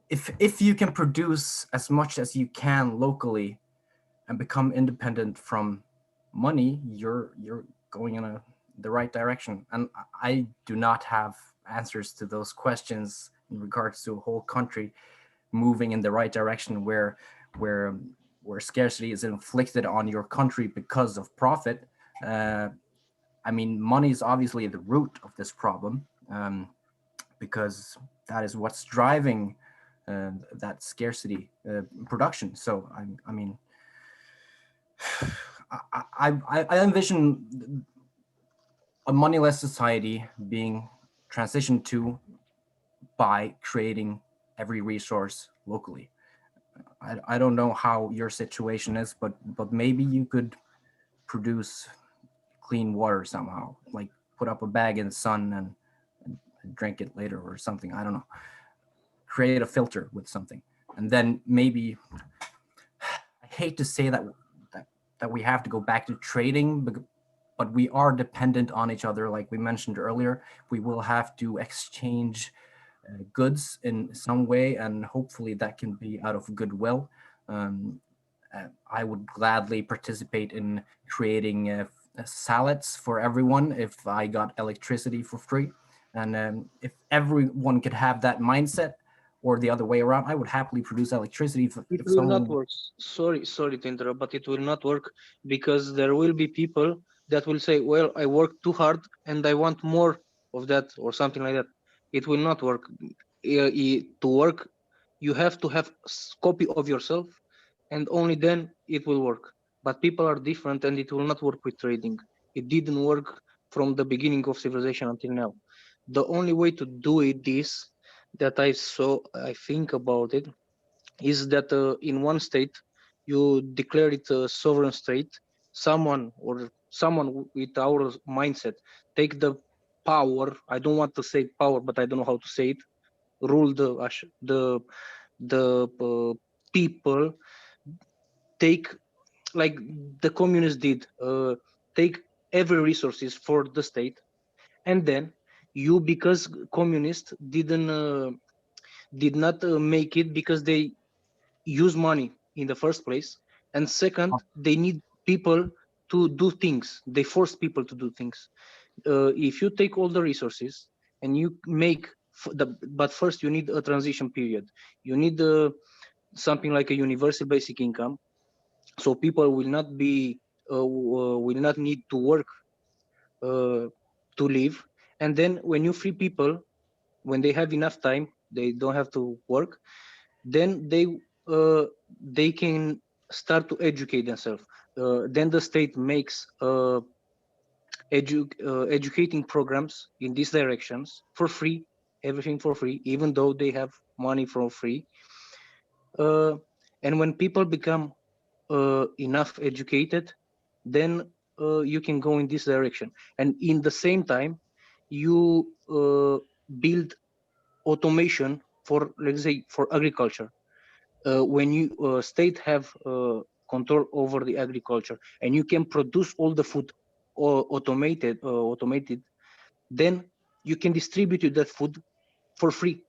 if you can produce as much as you can locally and become independent from money, you're going in the right direction. And I do not have answers to those questions in regards to a whole country moving in the right direction where scarcity is inflicted on your country because of profit. I mean, money is obviously the root of this problem, because that is what's driving that scarcity production. So I mean, I envision a moneyless society being transitioned to by creating every resource locally. I don't know how your situation is, but maybe you could produce clean water somehow, like put up a bag in the sun and drink it later or something. I don't know. Create a filter with something, and then maybe, I hate to say that we have to go back to trading, but we are dependent on each other. Like we mentioned earlier, we will have to exchange goods in some way, and hopefully that can be out of goodwill. I would gladly participate in creating salads for everyone if I got electricity for free. And if everyone could have that mindset, or the other way around, I would happily produce electricity.
It will not work. Sorry to interrupt, but it will not work, because there will be people that will say, well, I worked too hard and I want more of that, or something like that. It will not work. To work, you have to have a copy of yourself, and only then it will work. But people are different, and it will not work with trading. It didn't work from the beginning of civilization until now. The only way to do it is that I think about it is that in one state you declare it a sovereign state. Someone with our mindset take the power. I don't want to say power, but I don't know how to say it. Rule the people, take like the communists did, take every resources for the state, and then you, because communists did not make it because they use money in the first place, and second, they need people to do things. They force people to do things. If you take all the resources and you make but first you need a transition period. You need something like a universal basic income, so people will not need to work to live. And then when you free people, when they have enough time, they don't have to work, then they can start to educate themselves. Then the state makes educating programs in these directions for free, everything for free, even though they have money for free. And when people become enough educated, then you can go in this direction. And in the same time, you build automation for, let's say, for agriculture. When you state have control over the agriculture, and you can produce all the food automated, then you can distribute that food for free.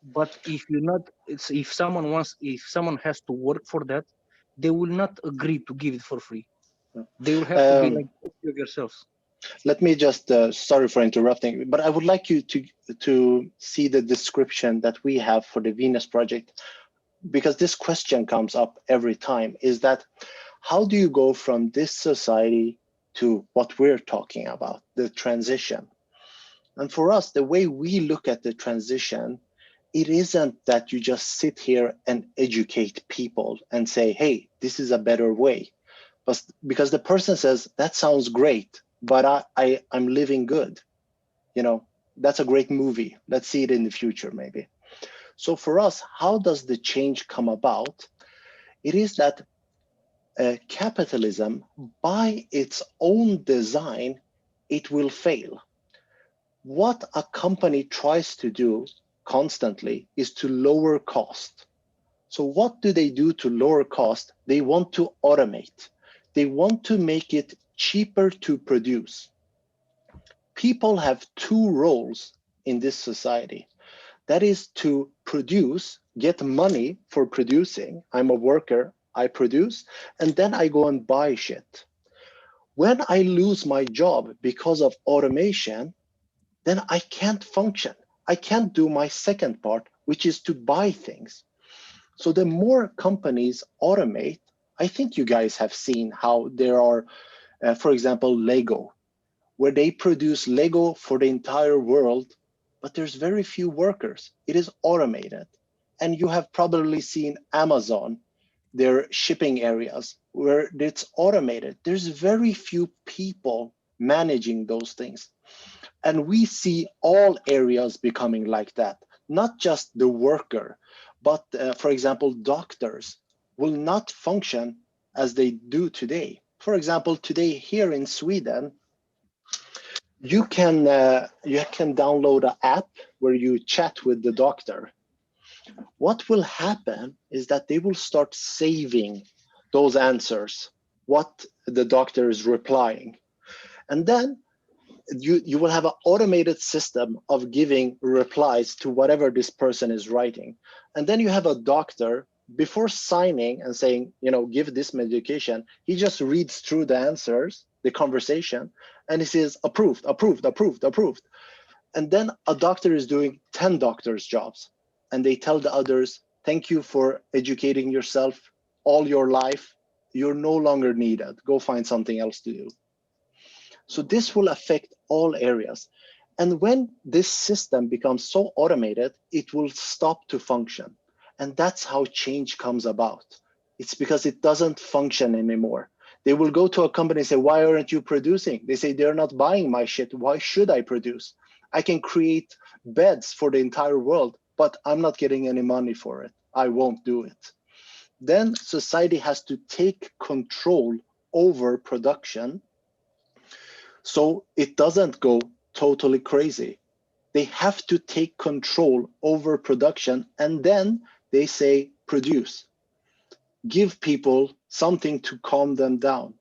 But if you're not, if someone has to work for that, they will not agree to give it for free. They will have to be like yourselves.
Let me just, sorry for interrupting, but I would like you to see the description that we have for the Venus project, because this question comes up every time, is that how do you go from this society to what we're talking about, the transition? And for us, the way we look at the transition, it isn't that you just sit here and educate people and say, hey, this is a better way. But because the person says, that sounds great, but I'm living good. You know, that's a great movie. Let's see it in the future, maybe. So for us, how does the change come about? It is that capitalism, by its own design, it will fail. What a company tries to do constantly is to lower cost. So what do they do to lower cost? They want to automate. They want to make it cheaper to produce. People have two roles in this society. That is to produce, get money for producing. I'm a worker, I produce, and then I go and buy shit. When I lose my job because of automation, then I can't function. I can't do my second part, which is to buy things. So the more companies automate, I think you guys have seen how there are, for example, Lego, where they produce Lego for the entire world, but there's very few workers. It is automated. And you have probably seen Amazon, their shipping areas, where it's automated. There's very few people managing those things. And we see all areas becoming like that, not just the worker, but for example, doctors will not function as they do today. For example, today here in Sweden, you can download an app where you chat with the doctor. What will happen is that they will start saving those answers, what the doctor is replying. And then you will have an automated system of giving replies to whatever this person is writing. And then you have a doctor, before signing and saying, you know, give this medication, he just reads through the answers, the conversation, and he says, approved, approved, approved, approved. And then a doctor is doing 10 doctors' jobs. And they tell the others, thank you for educating yourself all your life. You're no longer needed. Go find something else to do. So this will affect all areas. And when this system becomes so automated, it will stop to function. And that's how change comes about. It's because it doesn't function anymore. They will go to a company and say, why aren't you producing? They say, they're not buying my shit. Why should I produce? I can create beds for the entire world, but I'm not getting any money for it. I won't do it. Then society has to take control over production so it doesn't go totally crazy. They have to take control over production, and then they say, produce. Give people something to calm them down.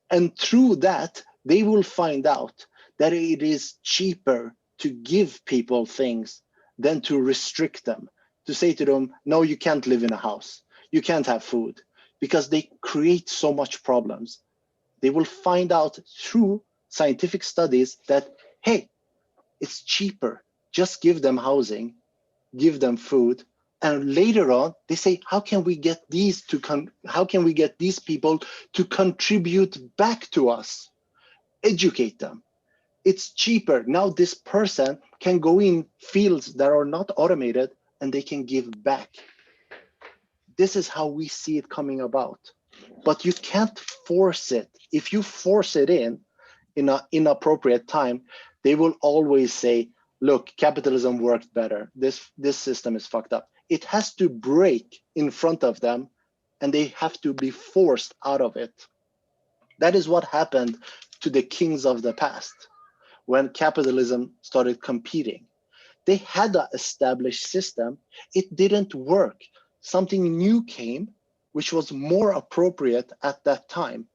And through that, they will find out that it is cheaper to give people things than to restrict them, to say to them, no, you can't live in a house, you can't have food, because they create so much problems. They will find out through scientific studies that, hey, it's cheaper, just give them housing, give them food. And later on, they say, how can we get these people to contribute back to us? Educate them. It's cheaper. Now this person can go in fields that are not automated and they can give back. This is how we see it coming about. But you can't force it. If you force it in an inappropriate time, they will always say, look, capitalism worked better. This system is fucked up. It has to break in front of them and they have to be forced out of it. That is what happened to the kings of the past when capitalism started competing. They had an established system. It didn't work. Something new came, which was more appropriate at that time.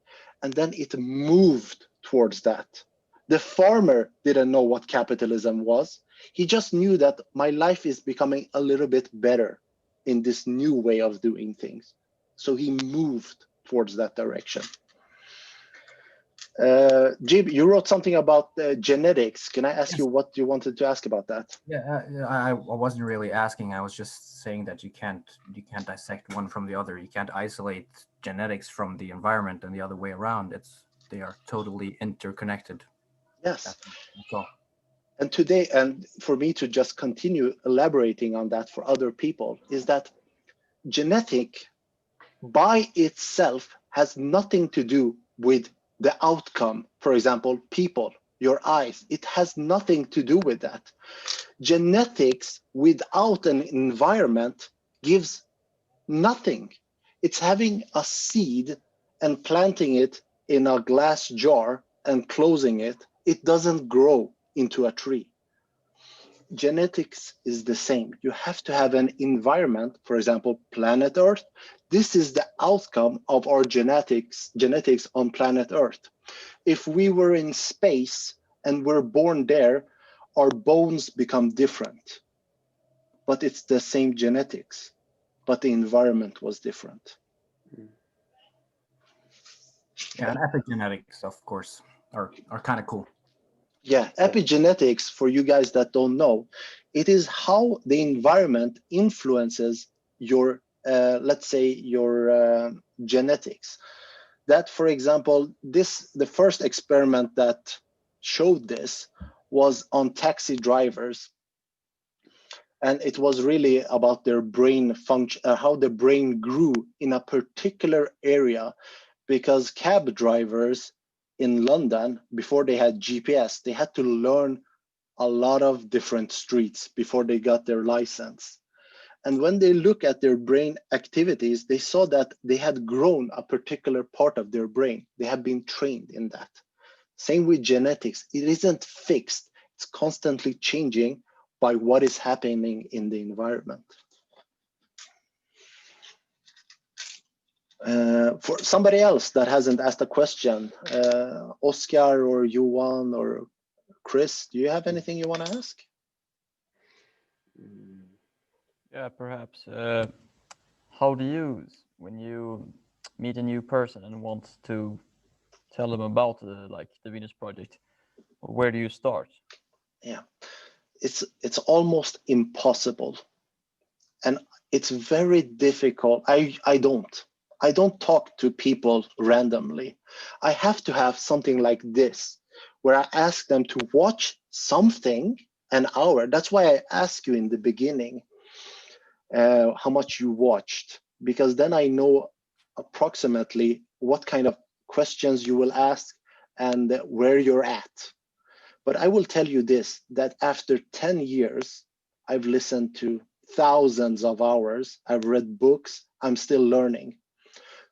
And then it moved towards that. The farmer didn't know what capitalism was. He just knew that my life is becoming a little bit better in this new way of doing things. So he moved towards that direction. Jib, you wrote something about genetics. Can I ask you what you wanted to ask about that?
Yeah, I wasn't really asking. I was just saying that you can't dissect one from the other. You can't isolate genetics from the environment and the other way around. They are totally interconnected.
Yes.
That's all.
And today, and for me to just continue elaborating on that for other people, is that genetic by itself has nothing to do with the outcome. For example, people, your eyes, it has nothing to do with that. Genetics without an environment gives nothing. It's having a seed and planting it in a glass jar and closing it. It doesn't grow into a tree. Genetics is the same. You have to have an environment, for example, planet Earth. This is the outcome of our genetics on planet Earth. If we were in space and we're born there, our bones become different. But it's the same genetics, but the environment was different.
Yeah, and epigenetics, of course, are kind of cool.
Yeah, epigenetics, for you guys that don't know, it is how the environment influences your, let's say, your genetics. That, for example, the first experiment that showed this was on taxi drivers. And it was really about their brain function, how the brain grew in a particular area, because cab drivers in London, before they had GPS, they had to learn a lot of different streets before they got their license. And when they look at their brain activities, they saw that they had grown a particular part of their brain. They had been trained in that. Same with genetics. It isn't fixed. It's constantly changing by what is happening in the environment. For somebody else that hasn't asked a question, Oscar or Johan or Chris, do you have anything you want to ask?
Yeah, perhaps. How do you, when you meet a new person and want to tell them about like the Venus Project, where do you start?
Yeah, it's almost impossible, and it's very difficult. I don't talk to people randomly. I have to have something like this, where I ask them to watch something an hour. That's why I ask you in the beginning how much you watched, because then I know approximately what kind of questions you will ask and where you're at. But I will tell you this, that after 10 years, I've listened to thousands of hours, I've read books, I'm still learning.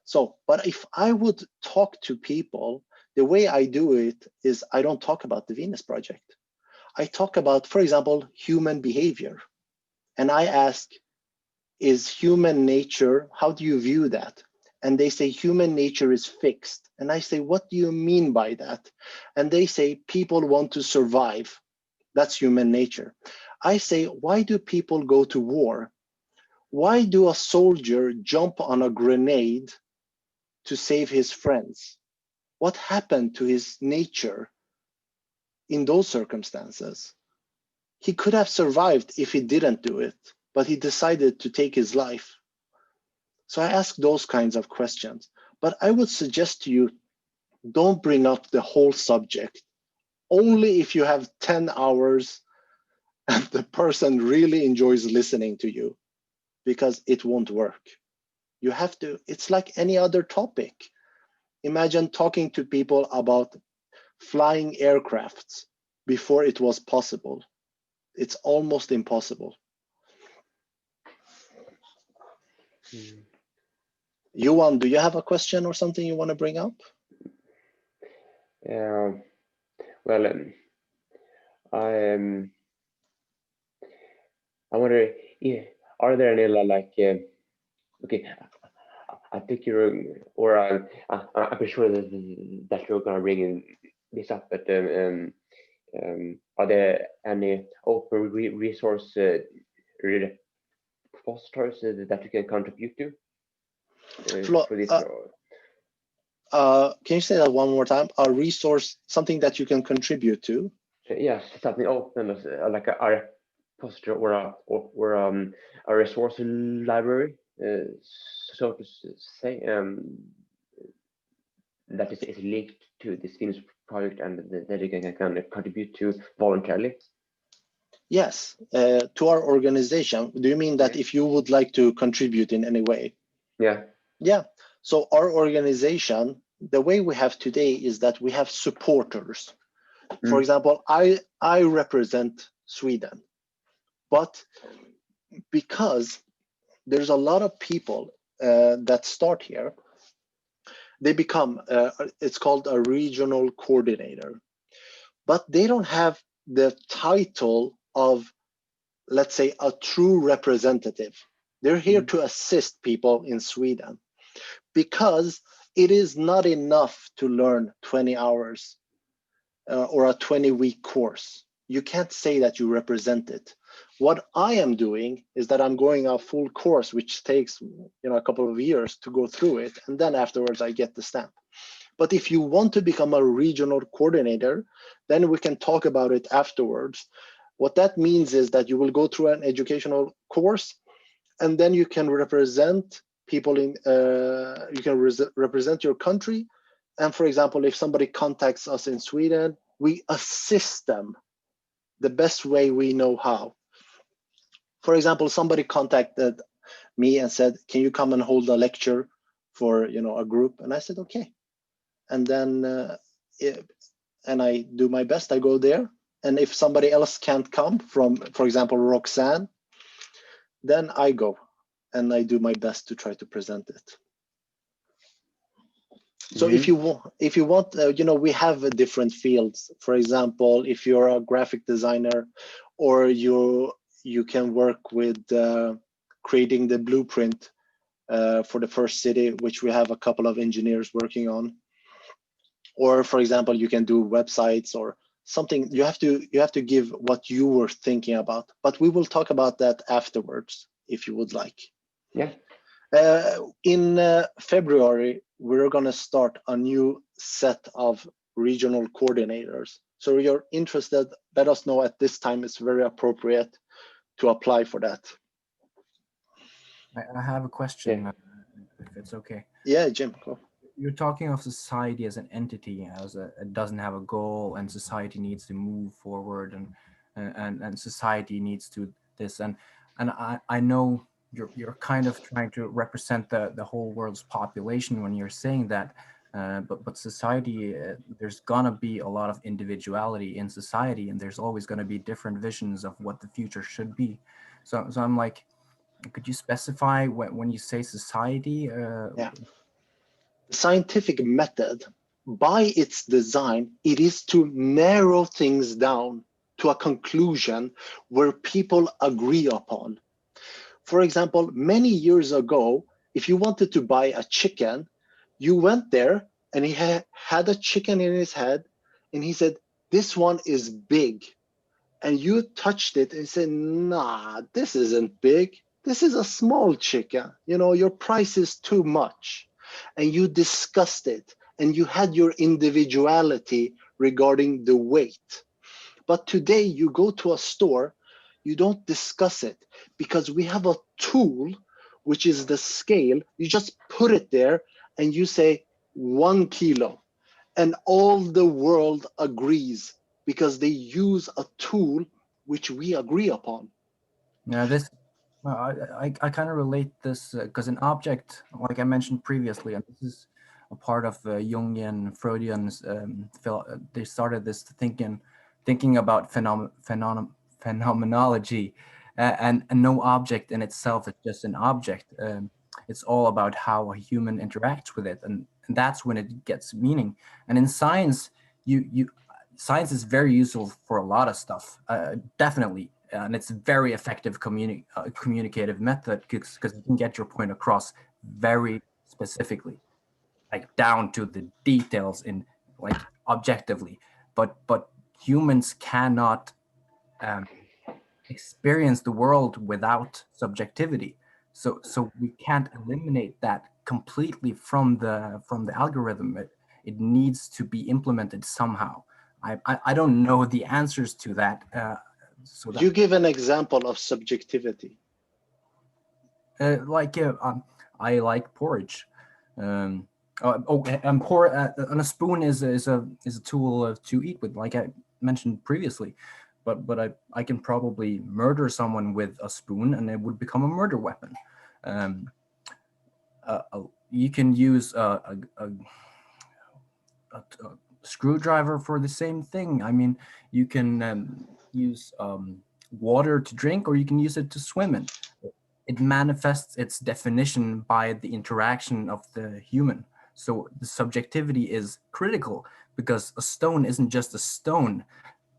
So, but if I would talk to people, the way I do it is I don't talk about the Venus Project. I talk about, for example, human behavior. And I ask, is human nature, how do you view that? And they say human nature is fixed. And I say, what do you mean by that? And they say people want to survive. That's human nature. I say, why do people go to war? Why do a soldier jump on a grenade to save his friends? What happened to his nature in those circumstances? He could have survived if he didn't do it, but he decided to take his life. So I ask those kinds of questions. But I would suggest to you, don't bring up the whole subject. Only if you have 10 hours and the person really enjoys listening to you, because it won't work. You have to, it's like any other topic. Imagine talking to people about flying aircrafts before it was possible. It's almost impossible. Johan, do you have a question or something you want to bring up?
Well, I wonder, are there any okay, I think I'm pretty sure that you're gonna bring this up, but are there any open resource repositories that you can contribute to for this?
Can you say that one more time? A resource, something that you can contribute to?
Yes, something open, like a repository or a resource library, so to say, that is linked to this Venus project and that you can kind of contribute to voluntarily.
Yes, to our organization. Do you mean that if you would like to contribute in any way?
Yeah.
Yeah. So our organization, the way we have today is that we have supporters. For example, I represent Sweden, but because there's a lot of people that start here, they become, it's called a regional coordinator, but they don't have the title of, let's say, a true representative. They're here to assist people in Sweden, because it is not enough to learn 20 hours or a 20-week course. You can't say that you represent it. What I am doing is that I'm going a full course, which takes a couple of years to go through it, and then afterwards I get the stamp. But if you want to become a regional coordinator, then we can talk about it afterwards. What that means is that you will go through an educational course, and then you can represent people in, you can represent your country. And for example, if somebody contacts us in Sweden, we assist them the best way we know how. For example, somebody contacted me and said, can you come and hold a lecture for a group? And I said, okay. And then and I do my best, I go there. And if somebody else can't come from, for example, Roxanne, then I go and I do my best to try to present it. So if you want, we have different fields. For example, if you're a graphic designer, or you can work with creating the blueprint for the first city, which we have a couple of engineers working on. Or for example, you can do websites or something. You have to give what you were thinking about. But we will talk about that afterwards, if you would like.
Yeah.
In February, we're going to start a new set of regional coordinators. So if you're interested, let us know at this time. It's very appropriate to apply for that.
I have a question, if it's okay.
Yeah, Jim, go.
You're talking of society as an entity, as it doesn't have a goal, and society needs to move forward, and society needs to this, and I know you're kind of trying to represent the whole world's population when you're saying that. But society, there's gonna be a lot of individuality in society, and there's always gonna be different visions of what the future should be. So I'm like, could you specify when you say society?
Yeah. The scientific method, by its design, it is to narrow things down to a conclusion where people agree upon. For example, many years ago, if you wanted to buy a chicken, you went there and he had a chicken in his head and he said, this one is big. And you touched it and said, nah, this isn't big. This is a small chicken. You know, your price is too much. And you discussed it and you had your individuality regarding the weight. But today you go to a store, you don't discuss it because we have a tool, which is the scale. You just put it there and you say 1 kilo, and all the world agrees because they use a tool which we agree upon.
Yeah, this I kind of relate this because an object, like I mentioned previously, and this is a part of Jungian, Freudian's. They started this thinking about phenomenology, and no object in itself is just an object. It's all about how a human interacts with it, and that's when it gets meaning. And in science, science is very useful for a lot of stuff, definitely. And it's a very effective communicative method because you can get your point across very specifically, like down to the details in like objectively. But humans cannot experience the world without subjectivity. So we can't eliminate that completely from the algorithm. It needs to be implemented somehow. I don't know the answers to that.
Could you give an example of subjectivity?
I like porridge. And a spoon is a tool to eat with, like I mentioned previously. But I can probably murder someone with a spoon, and it would become a murder weapon. You can use a screwdriver for the same thing. I mean, you can use water to drink, or you can use it to swim in. It manifests its definition by the interaction of the human. So the subjectivity is critical because a stone isn't just a stone.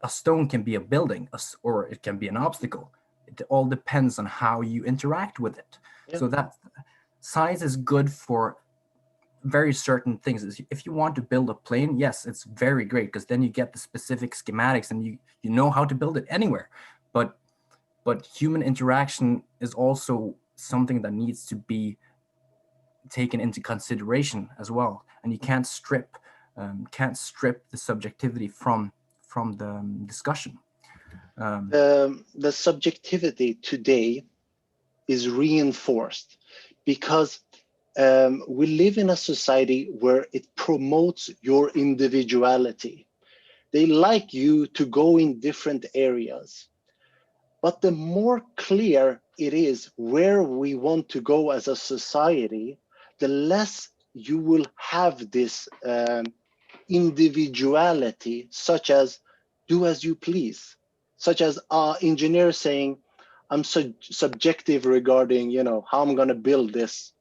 A stone can be a building, or it can be an obstacle. It all depends on how you interact with it. Yeah. So that science is good for very certain things. If you want to build a plane, yes, it's very great because then you get the specific schematics and you know how to build it anywhere. But human interaction is also something that needs to be taken into consideration as well. And you can't strip the subjectivity from the discussion.
The subjectivity today is reinforced because we live in a society where it promotes your individuality. They like you to go in different areas. But the more clear it is where we want to go as a society, the less you will have this individuality, such as do as you please, such as engineer saying, I'm subjective regarding, how I'm going to build this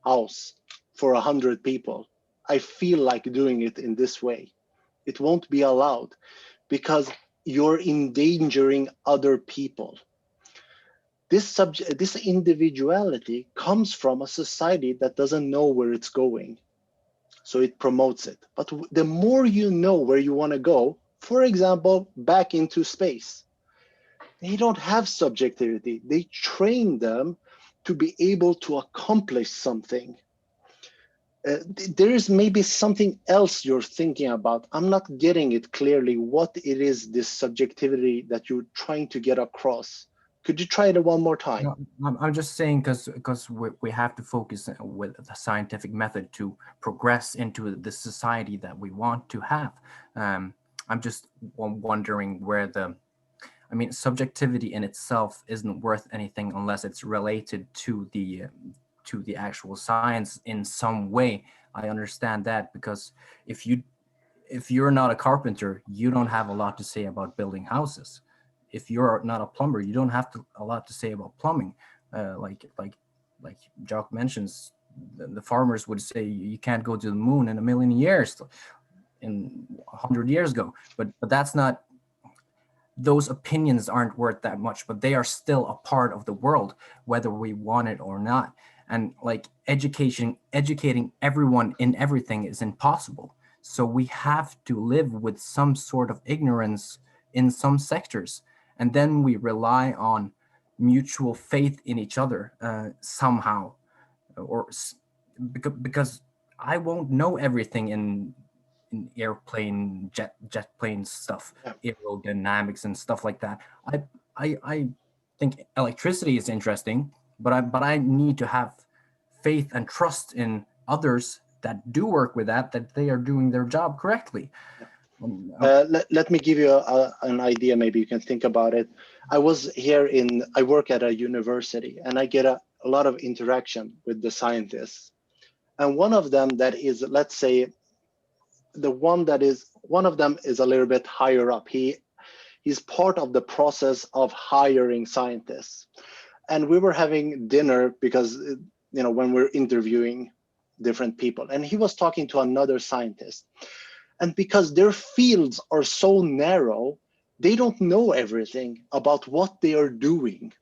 house for 100 people. I feel like doing it in this way. It won't be allowed because you're endangering other people. This individuality comes from a society that doesn't know where it's going. So it promotes it. But the more you know where you want to go, for example, back into space, they don't have subjectivity. They train them to be able to accomplish something. There is maybe something else you're thinking about. I'm not getting it clearly what it is, this subjectivity that you're trying to get across. Could you try it one more time?
No, I'm just saying because we have to focus with the scientific method to progress into the society that we want to have. I'm just wondering where I mean, subjectivity in itself isn't worth anything unless it's related to the actual science in some way. I understand that, because if you're not a carpenter, you don't have a lot to say about building houses. If you're not a plumber, you don't have a lot to say about plumbing. Like Jacque mentions, the farmers would say you can't go to the moon in a million years, in 100 years ago. But that's not. Those opinions aren't worth that much, but they are still a part of the world, whether we want it or not. And like educating everyone in everything is impossible. So we have to live with some sort of ignorance in some sectors. And then we rely on mutual faith in each other somehow, because I won't know everything in airplane, jet plane stuff, aerodynamics and stuff like that. I think electricity is interesting, but I need to have faith and trust in others that do work with that they are doing their job correctly.
Let me give you an idea. Maybe you can think about it. I work at a university, and I get a lot of interaction with the scientists. And one of them that is, let's say, one of them is a little bit higher up. He's part of the process of hiring scientists. And we were having dinner because, when we're interviewing different people, and he was talking to another scientist. And because their fields are so narrow, they don't know everything about what they are doing.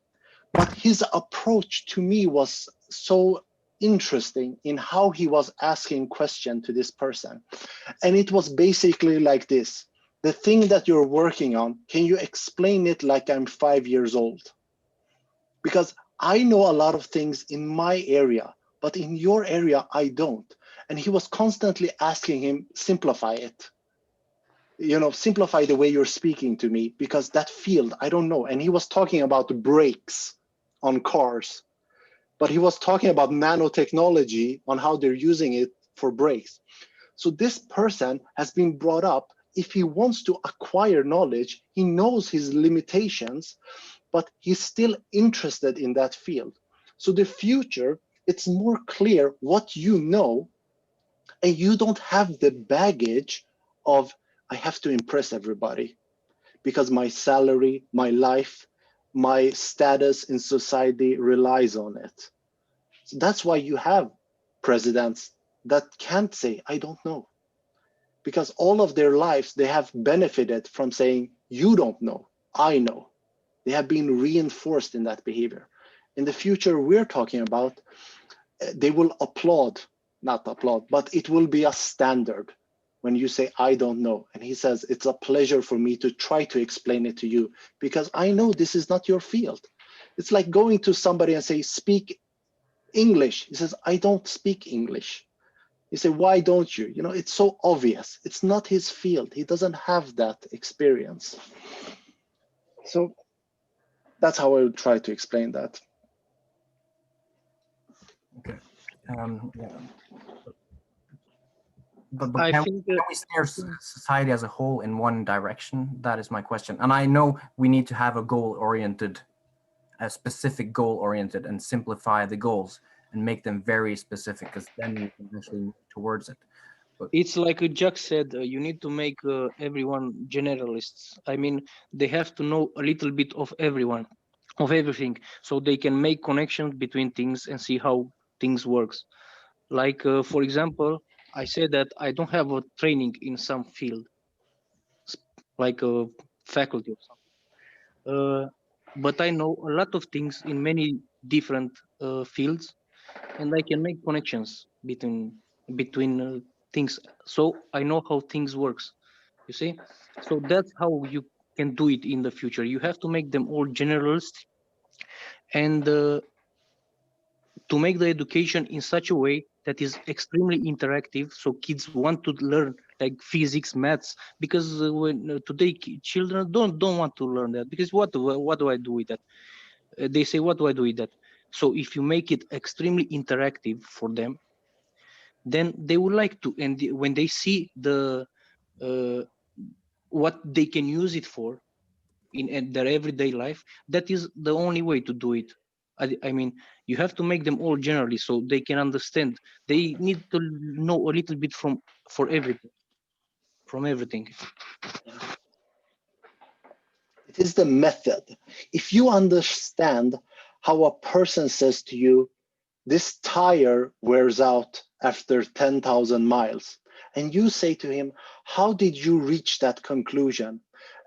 But his approach to me was so interesting in how he was asking questions to this person. And it was basically like this: the thing that you're working on, can you explain it like I'm 5 years old? Because I know a lot of things in my area, but in your area, I don't. And he was constantly asking him, simplify it. Simplify the way you're speaking to me, because that field, I don't know. And he was talking about brakes on cars, but he was talking about nanotechnology on how they're using it for brakes. So this person has been brought up, if he wants to acquire knowledge, he knows his limitations, but he's still interested in that field. So the future, it's more clear what you know, and you don't have the baggage of, I have to impress everybody because my salary, my life, my status in society relies on it. So that's why you have presidents that can't say, I don't know. Because all of their lives, they have benefited from saying, you don't know, I know. They have been reinforced in that behavior. In the future we're talking about, they will not applaud, but it will be a standard when you say, I don't know. And he says, it's a pleasure for me to try to explain it to you because I know this is not your field. It's like going to somebody and say, speak English. He says, I don't speak English. You say, why don't you? It's so obvious. It's not his field. He doesn't have that experience. So that's how I would try to explain that.
Okay. Yeah. But
I
can
think
we steer society as a whole in one direction? That is my question. And I know we need to have a specific goal-oriented, and simplify the goals and make them very specific, because then we can actually move towards it. But
it's like Jacque said, you need to make everyone generalists. I mean, they have to know a little bit of everyone, of everything, so they can make connections between things and see how things works. Like, for example, I say that I don't have a training in some field, like a faculty or something. But I know a lot of things in many different fields, and I can make connections between things. So I know how things works. You see, so that's how you can do it in the future. You have to make them all generalists, and to make the education in such a way that is extremely interactive, so kids want to learn like physics, maths, because when today children don't want to learn that, because what do I do with that? They say, what do I do with that? So if you make it extremely interactive for them, then they would like to, and when they see the what they can use it for, in their everyday life, that is the only way to do it. I mean, you have to make them all generally so they can understand. They need to know a little bit from everything.
It is the method. If you understand how a person says to you, this tire wears out after 10,000 miles, and you say to him, how did you reach that conclusion?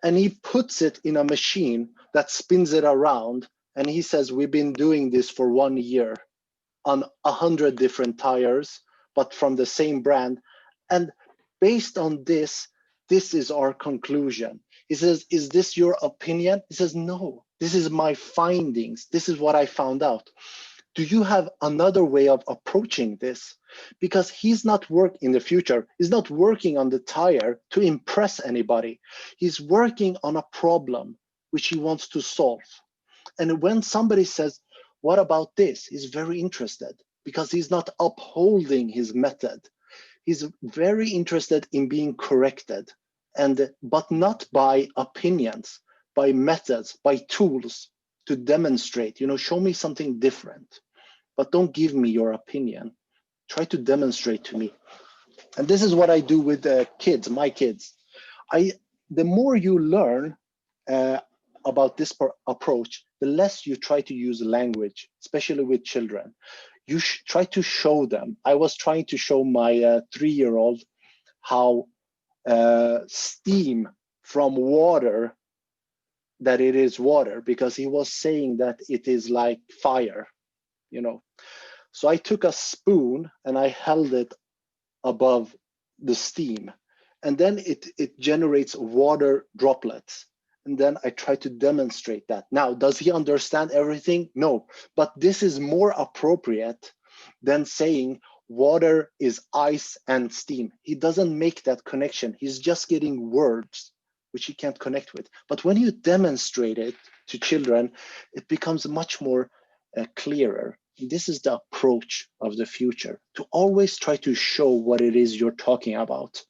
And he puts it in a machine that spins it around, and he says, we've been doing this for 1 year on 100 different tires, but from the same brand. And based on this, this is our conclusion. He says, is this your opinion? He says, no, this is my findings. This is what I found out. Do you have another way of approaching this? Because he's not working in the future. He's not working on the tire to impress anybody. He's working on a problem which he wants to solve. And when somebody says, what about this? He's very interested because he's not upholding his method. He's very interested in being corrected, but not by opinions, by methods, by tools to demonstrate, show me something different, but don't give me your opinion. Try to demonstrate to me. And this is what I do with the kids, my kids. The more you learn about this approach, the less you try to use language, especially with children. You try to show them. I was trying to show my 3-year-old how steam from water, that it is water, because he was saying that it is like fire, So I took a spoon and I held it above the steam, and then it generates water droplets. And then I try to demonstrate that. Now, does he understand everything? No, but this is more appropriate than saying water is ice and steam. He doesn't make that connection. He's just getting words which he can't connect with. But when you demonstrate it to children, it becomes much more clearer. This is the approach of the future, to always try to show what it is you're talking about.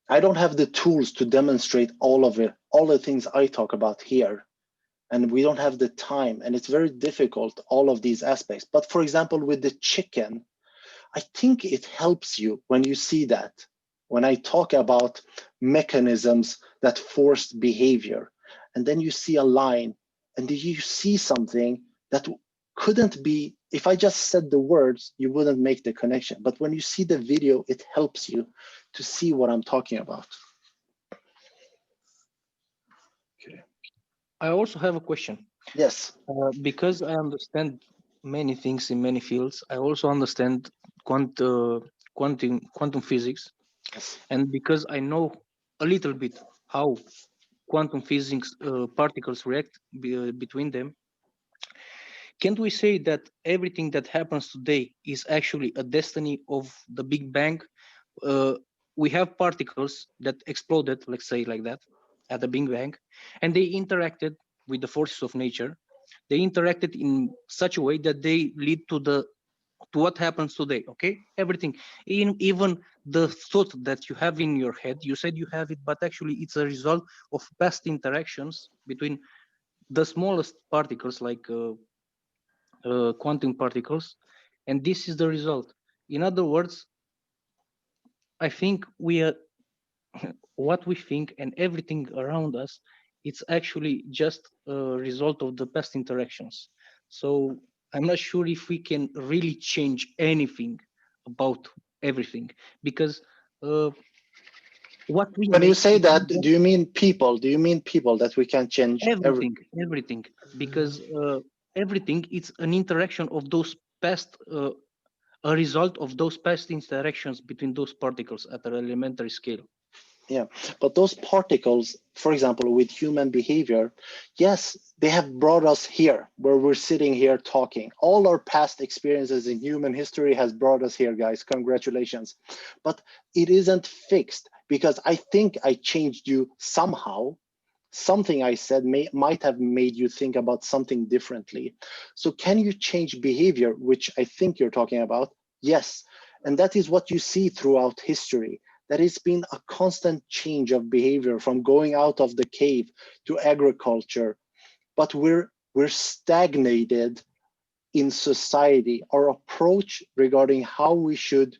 I don't have the tools to demonstrate all of it, all the things I talk about here. And we don't have the time, and it's very difficult, all of these aspects. But for example, with the chicken, I think it helps you when you see that. When I talk about mechanisms that force behavior, and then you see a line, and you see something that couldn't be, if I just said the words, you wouldn't make the connection. But when you see the video, it helps you to see what I'm talking about. Okay.
I also have a question.
Yes.
Because I understand many things in many fields, I also understand quantum physics.
Yes.
And because I know a little bit how quantum physics particles react between them, can't we say that everything that happens today is actually a destiny of the Big Bang? We have particles that exploded, let's say like that, at the Big Bang, and they interacted with the forces of nature. They interacted in such a way that they lead to what happens today. Okay, everything, even the thought that you have in your head, you said you have it, but actually it's a result of past interactions between the smallest particles, like quantum particles, and this is the result. In other words, I think we are what we think and everything around us, it's actually just a result of the past interactions. So I'm not sure if we can really change anything about everything, because what we
when you say that,
do
you mean people? Do you mean people that we can change
everything, because everything, it's an interaction of those past, a result of those past interactions between those particles at an elementary scale.
Yeah, but those particles, for example, with human behavior, yes, they have brought us here, where we're sitting here talking. All our past experiences in human history has brought us here, guys. Congratulations. But it isn't fixed, because I think I changed you somehow. Something I said might have made you think about something differently. So can you change behavior, which I think you're talking about? Yes, and that is what you see throughout history, that it's been a constant change of behavior from going out of the cave to agriculture, but we're stagnated in society. Our approach regarding how we should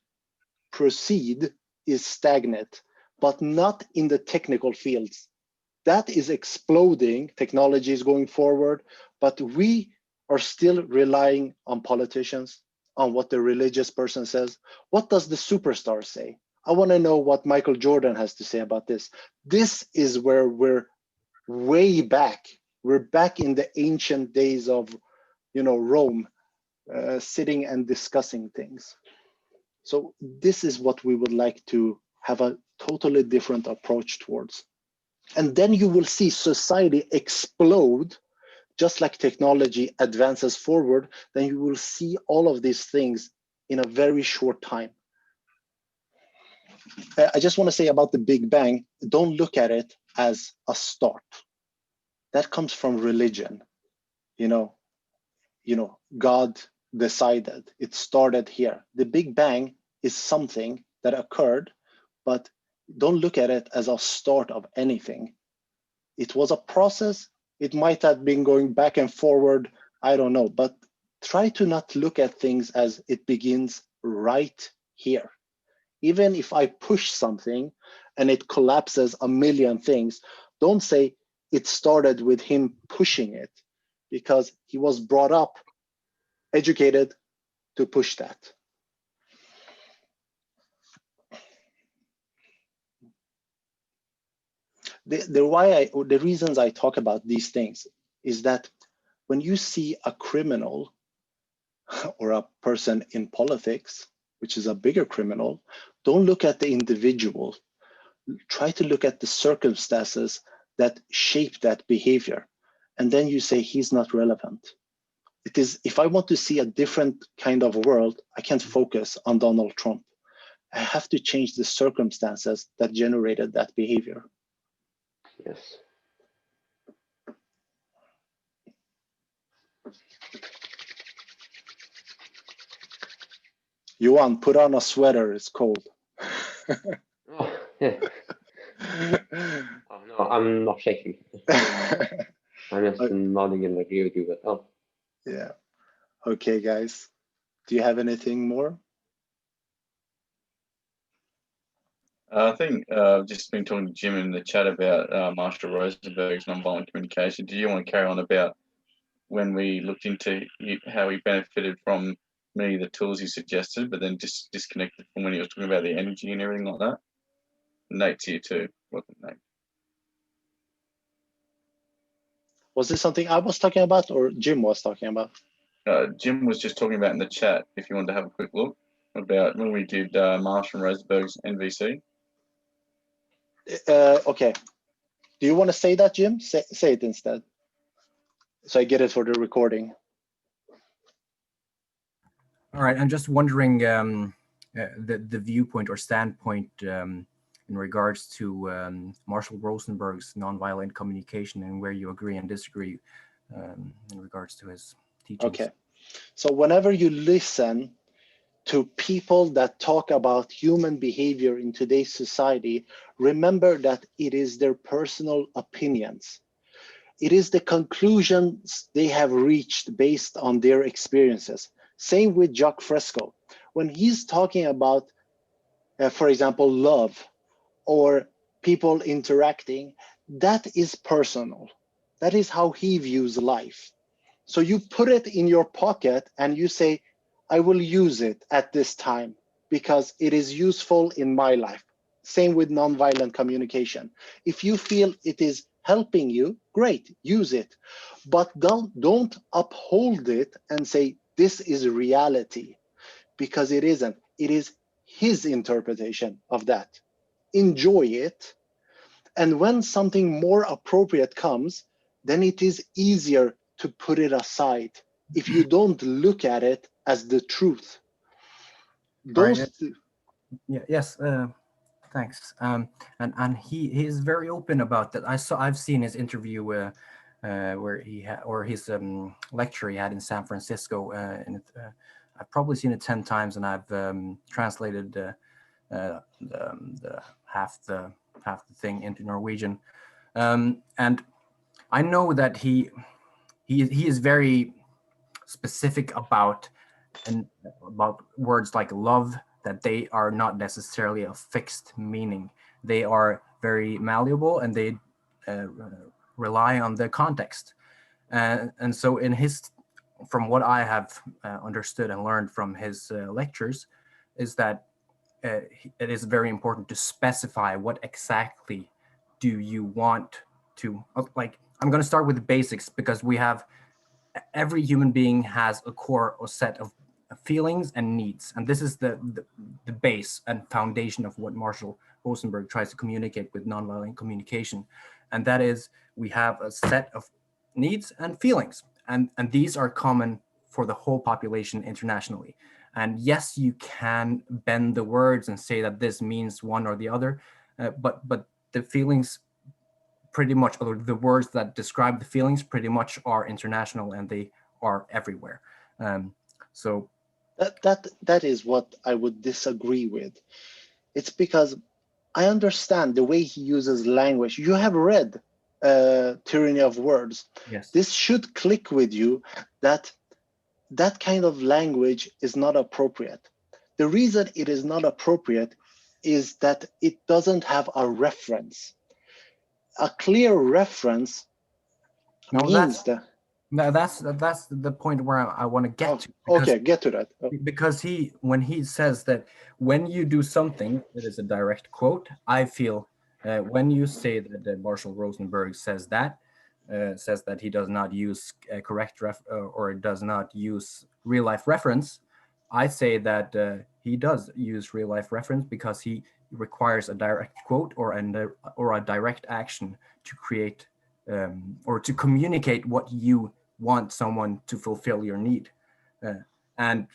proceed is stagnant, but not in the technical fields. That is exploding, technology is going forward, but we are still relying on politicians, on what the religious person says. What does the superstar say? I want to know what Michael Jordan has to say about this. This is where we're way back. We're back in the ancient days of, Rome, sitting and discussing things. So this is what we would like to have a totally different approach towards. And then you will see society explode, just like technology advances forward, then you will see all of these things in a very short time. I just want to say about the Big Bang, don't look at it as a start. That comes from religion. God decided, it started here. The Big Bang is something that occurred, but don't look at it as a start of anything. It was a process. It might have been going back and forward, I don't know, but try to not look at things as it begins right here. Even if I push something and it collapses a million things, don't say it started with him pushing it, because he was brought up, educated to push that. The reasons I talk about these things is that when you see a criminal or a person in politics, which is a bigger criminal, don't look at the individual. Try to look at the circumstances that shape that behavior. And then you say he's not relevant. It is, if I want to see a different kind of world, I can't focus on Donald Trump. I have to change the circumstances that generated that behavior.
Yes.
Johan, put on a sweater, it's cold.
Oh, yeah. Oh, no, I'm not shaking. I'm just nodding and agree with you, but oh.
Yeah. Okay, guys. Do you have anything more?
I think just been talking to Jim in the chat about Marshall Rosenberg's nonviolent communication. Do you want to carry on about when we looked into how he benefited from many of the tools he suggested, but then just disconnected from when he was talking about the energy and everything like that? Nate's here too, wasn't Nate?
Was this something I was talking about or Jim was talking about?
Jim was just talking about in the chat, if you wanted to have a quick look, about when we did Marshall Rosenberg's NVC.
Okay. Do you want to say that, Jim? Say it instead, so I get it for the recording.
All right, I'm just wondering the viewpoint or standpoint in regards to Marshall Rosenberg's nonviolent communication and where you agree and disagree in regards to his teachings.
Okay, so whenever you listen to people that talk about human behavior in today's society, remember that it is their personal opinions. It is the conclusions they have reached based on their experiences. Same with Jacque Fresco. When he's talking about, for example, love or people interacting, that is personal. That is how he views life. So you put it in your pocket and you say, I will use it at this time because it is useful in my life. Same with nonviolent communication. If you feel it is helping you, great, use it. But don't uphold it and say, this is reality, because it isn't. It is his interpretation of that. Enjoy it. And when something more appropriate comes, then it is easier to put it aside if you don't look at it as the truth. Those
yes, thanks. And he is very open about that. I've seen his interview where he had, or his lecture he had in San Francisco, and I've probably seen it 10 times, and I've translated the half the thing into Norwegian, and I know that he is very specific about words like love, that they are not necessarily a fixed meaning. They are very malleable, and they rely on the context. And so from what I have understood and learned from his lectures, is that it is very important to specify what exactly do you want to, like, I'm going to start with the basics, because every human being has a core or set of feelings and needs. And this is the base and foundation of what Marshall Rosenberg tries to communicate with nonviolent communication. And that is, we have a set of needs and feelings. And these are common for the whole population internationally. And yes, you can bend the words and say that this means one or the other, but the feelings pretty much, or the words that describe the feelings pretty much are international, and they are everywhere. So
that is what I would disagree with. It's because I understand the way he uses language. You have read Tyranny of Words.
Yes.
This should click with you that kind of language is not appropriate. The reason it is not appropriate is that it doesn't have a reference. A clear reference means that.
No, that's the point where I want to get to.
Okay, get to that.
Because when he says that when you do something, it is a direct quote. I feel when you say that Marshall Rosenberg says that he does not use correct or does not use real life reference, I say that he does use real life reference, because he requires a direct quote or a direct action to create or to communicate what you want someone to fulfill your need, and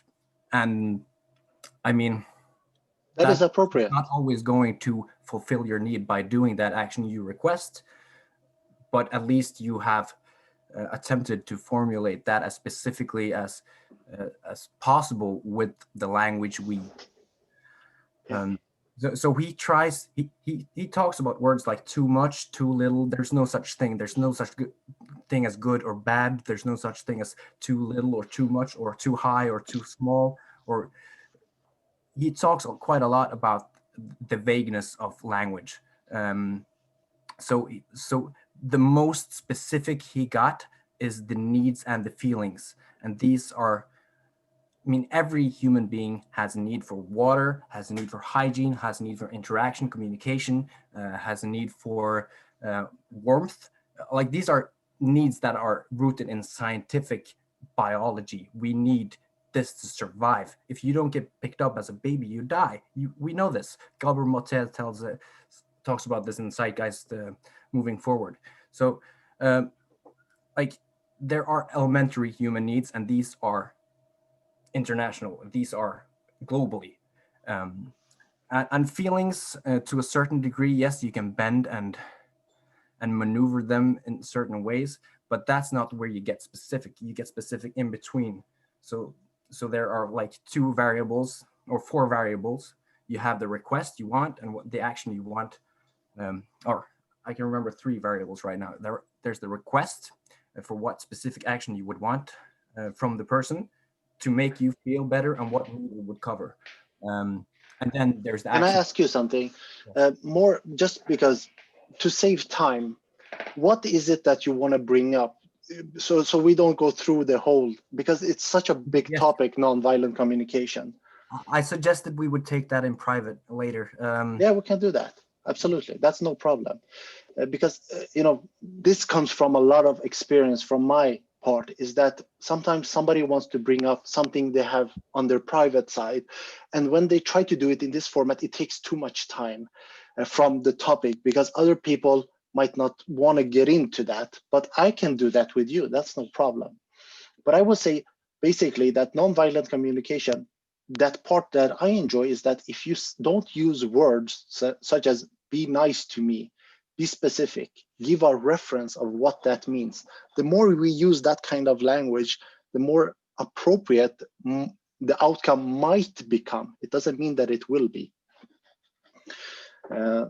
I mean
that is appropriate.
Not always going to fulfill your need by doing that action you request, but at least you have attempted to formulate that as specifically as possible with the language we. So he tries. He talks about words like too much, too little. There's no such thing. There's no such thing as good or bad. There's no such thing as too little or too much, or too high or too small. Or he talks quite a lot about the vagueness of language. So the most specific he got is the needs and the feelings, and these are. I mean, every human being has a need for water, has a need for hygiene, has a need for interaction, communication, has a need for warmth. Like, these are needs that are rooted in scientific biology. We need this to survive. If you don't get picked up as a baby, you die. We know this. Gabor Mate talks about this in Zeitgeist moving forward. So, like, there are elementary human needs, and these are international. These are globally. And feelings, to a certain degree, yes, you can bend and maneuver them in certain ways, but that's not where you get specific. You get specific in between. So there are like 2 variables or 4 variables. You have the request you want and what the action you want. Or I can remember 3 variables right now. There's the request for what specific action you would want from the person to make you feel better, and what need it would cover. And then there's the action.
Can I ask you something? More, just because, to save time, what is it that you want to bring up? So we don't go through the whole, because it's such a big topic, nonviolent communication.
I suggested we would take that in private later.
Yeah, we can do that. Absolutely. That's no problem. Because, this comes from a lot of experience from my part, is that sometimes somebody wants to bring up something they have on their private side. And when they try to do it in this format, it takes too much time from the topic, because other people might not want to get into that. But I can do that with you. That's no problem. But I would say basically that nonviolent communication, that part that I enjoy is that if you don't use words such as be nice to me, be specific, give a reference of what that means. The more we use that kind of language, the more appropriate the outcome might become. It doesn't mean that it will be.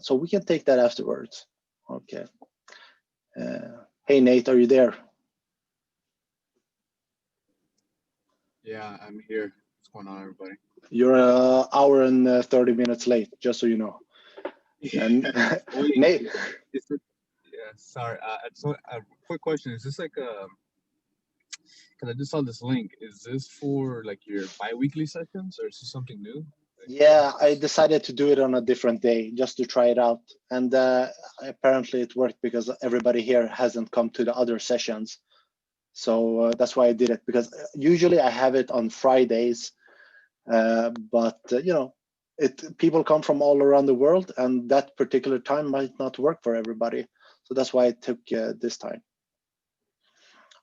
So we can take that afterwards. Okay. Hey, Nate, are you there?
Yeah, I'm here. What's going on, everybody?
You're an hour and 30 minutes late, just so you know. And
Wait,
Nate,
yeah, sorry. So a quick question: is this like a? Because I just saw this link. Is this for like your bi-weekly sessions, or is this something new?
yeah, I decided to do it on a different day just to try it out. And apparently it worked because everybody here hasn't come to the other sessions. So that's why I did it, because usually I have it on Fridays, but you know, people come from all around the world, and that particular time might not work for everybody. So that's why I took this time.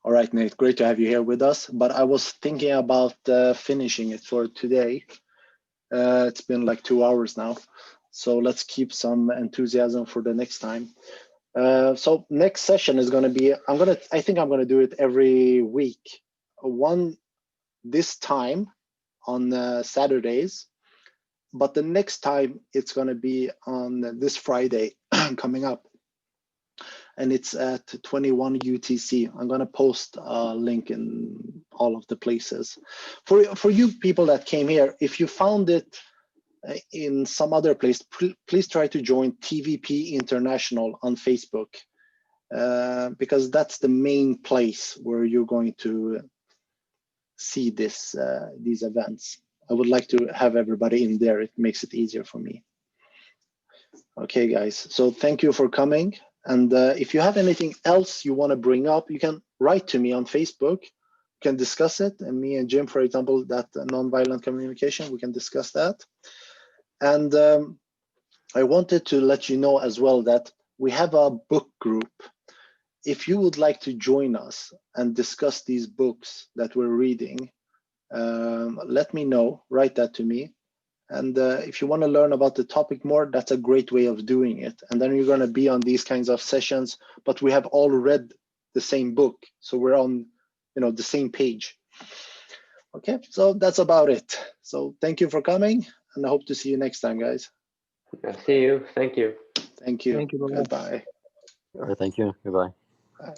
All right, Nate, great to have you here with us. But I was thinking about finishing it for today. It's been like 2 hours now, so let's keep some enthusiasm for the next time. So next session is going to be, I think I'm going to do it every week. One this time on Saturdays, but the next time it's going to be on this Friday coming up, and it's at 21 UTC. I'm going to post a link in all of the places. For you people that came here, if you found it in some other place, please try to join TVP International on Facebook, because that's the main place where you're going to see these events. I would like to have everybody in there. It makes it easier for me. Okay, guys, so thank you for coming. And if you have anything else you want to bring up, you can write to me on Facebook. We can discuss it. And me and Jim, for example, that nonviolent communication, we can discuss that. And I wanted to let you know as well that we have a book group. If you would like to join us and discuss these books that we're reading, let me know, write that to me. And if you want to learn about the topic more, that's a great way of doing it. And then you're going to be on these kinds of sessions, but we have all read the same book. So we're on, the same page. Okay, so that's about it. So thank you for coming, and I hope to see you next time, guys.
I'll see you. Thank you.
Thank you.
Thank you. Bye-bye.
Goodbye.
All right, thank you. Goodbye.
Bye.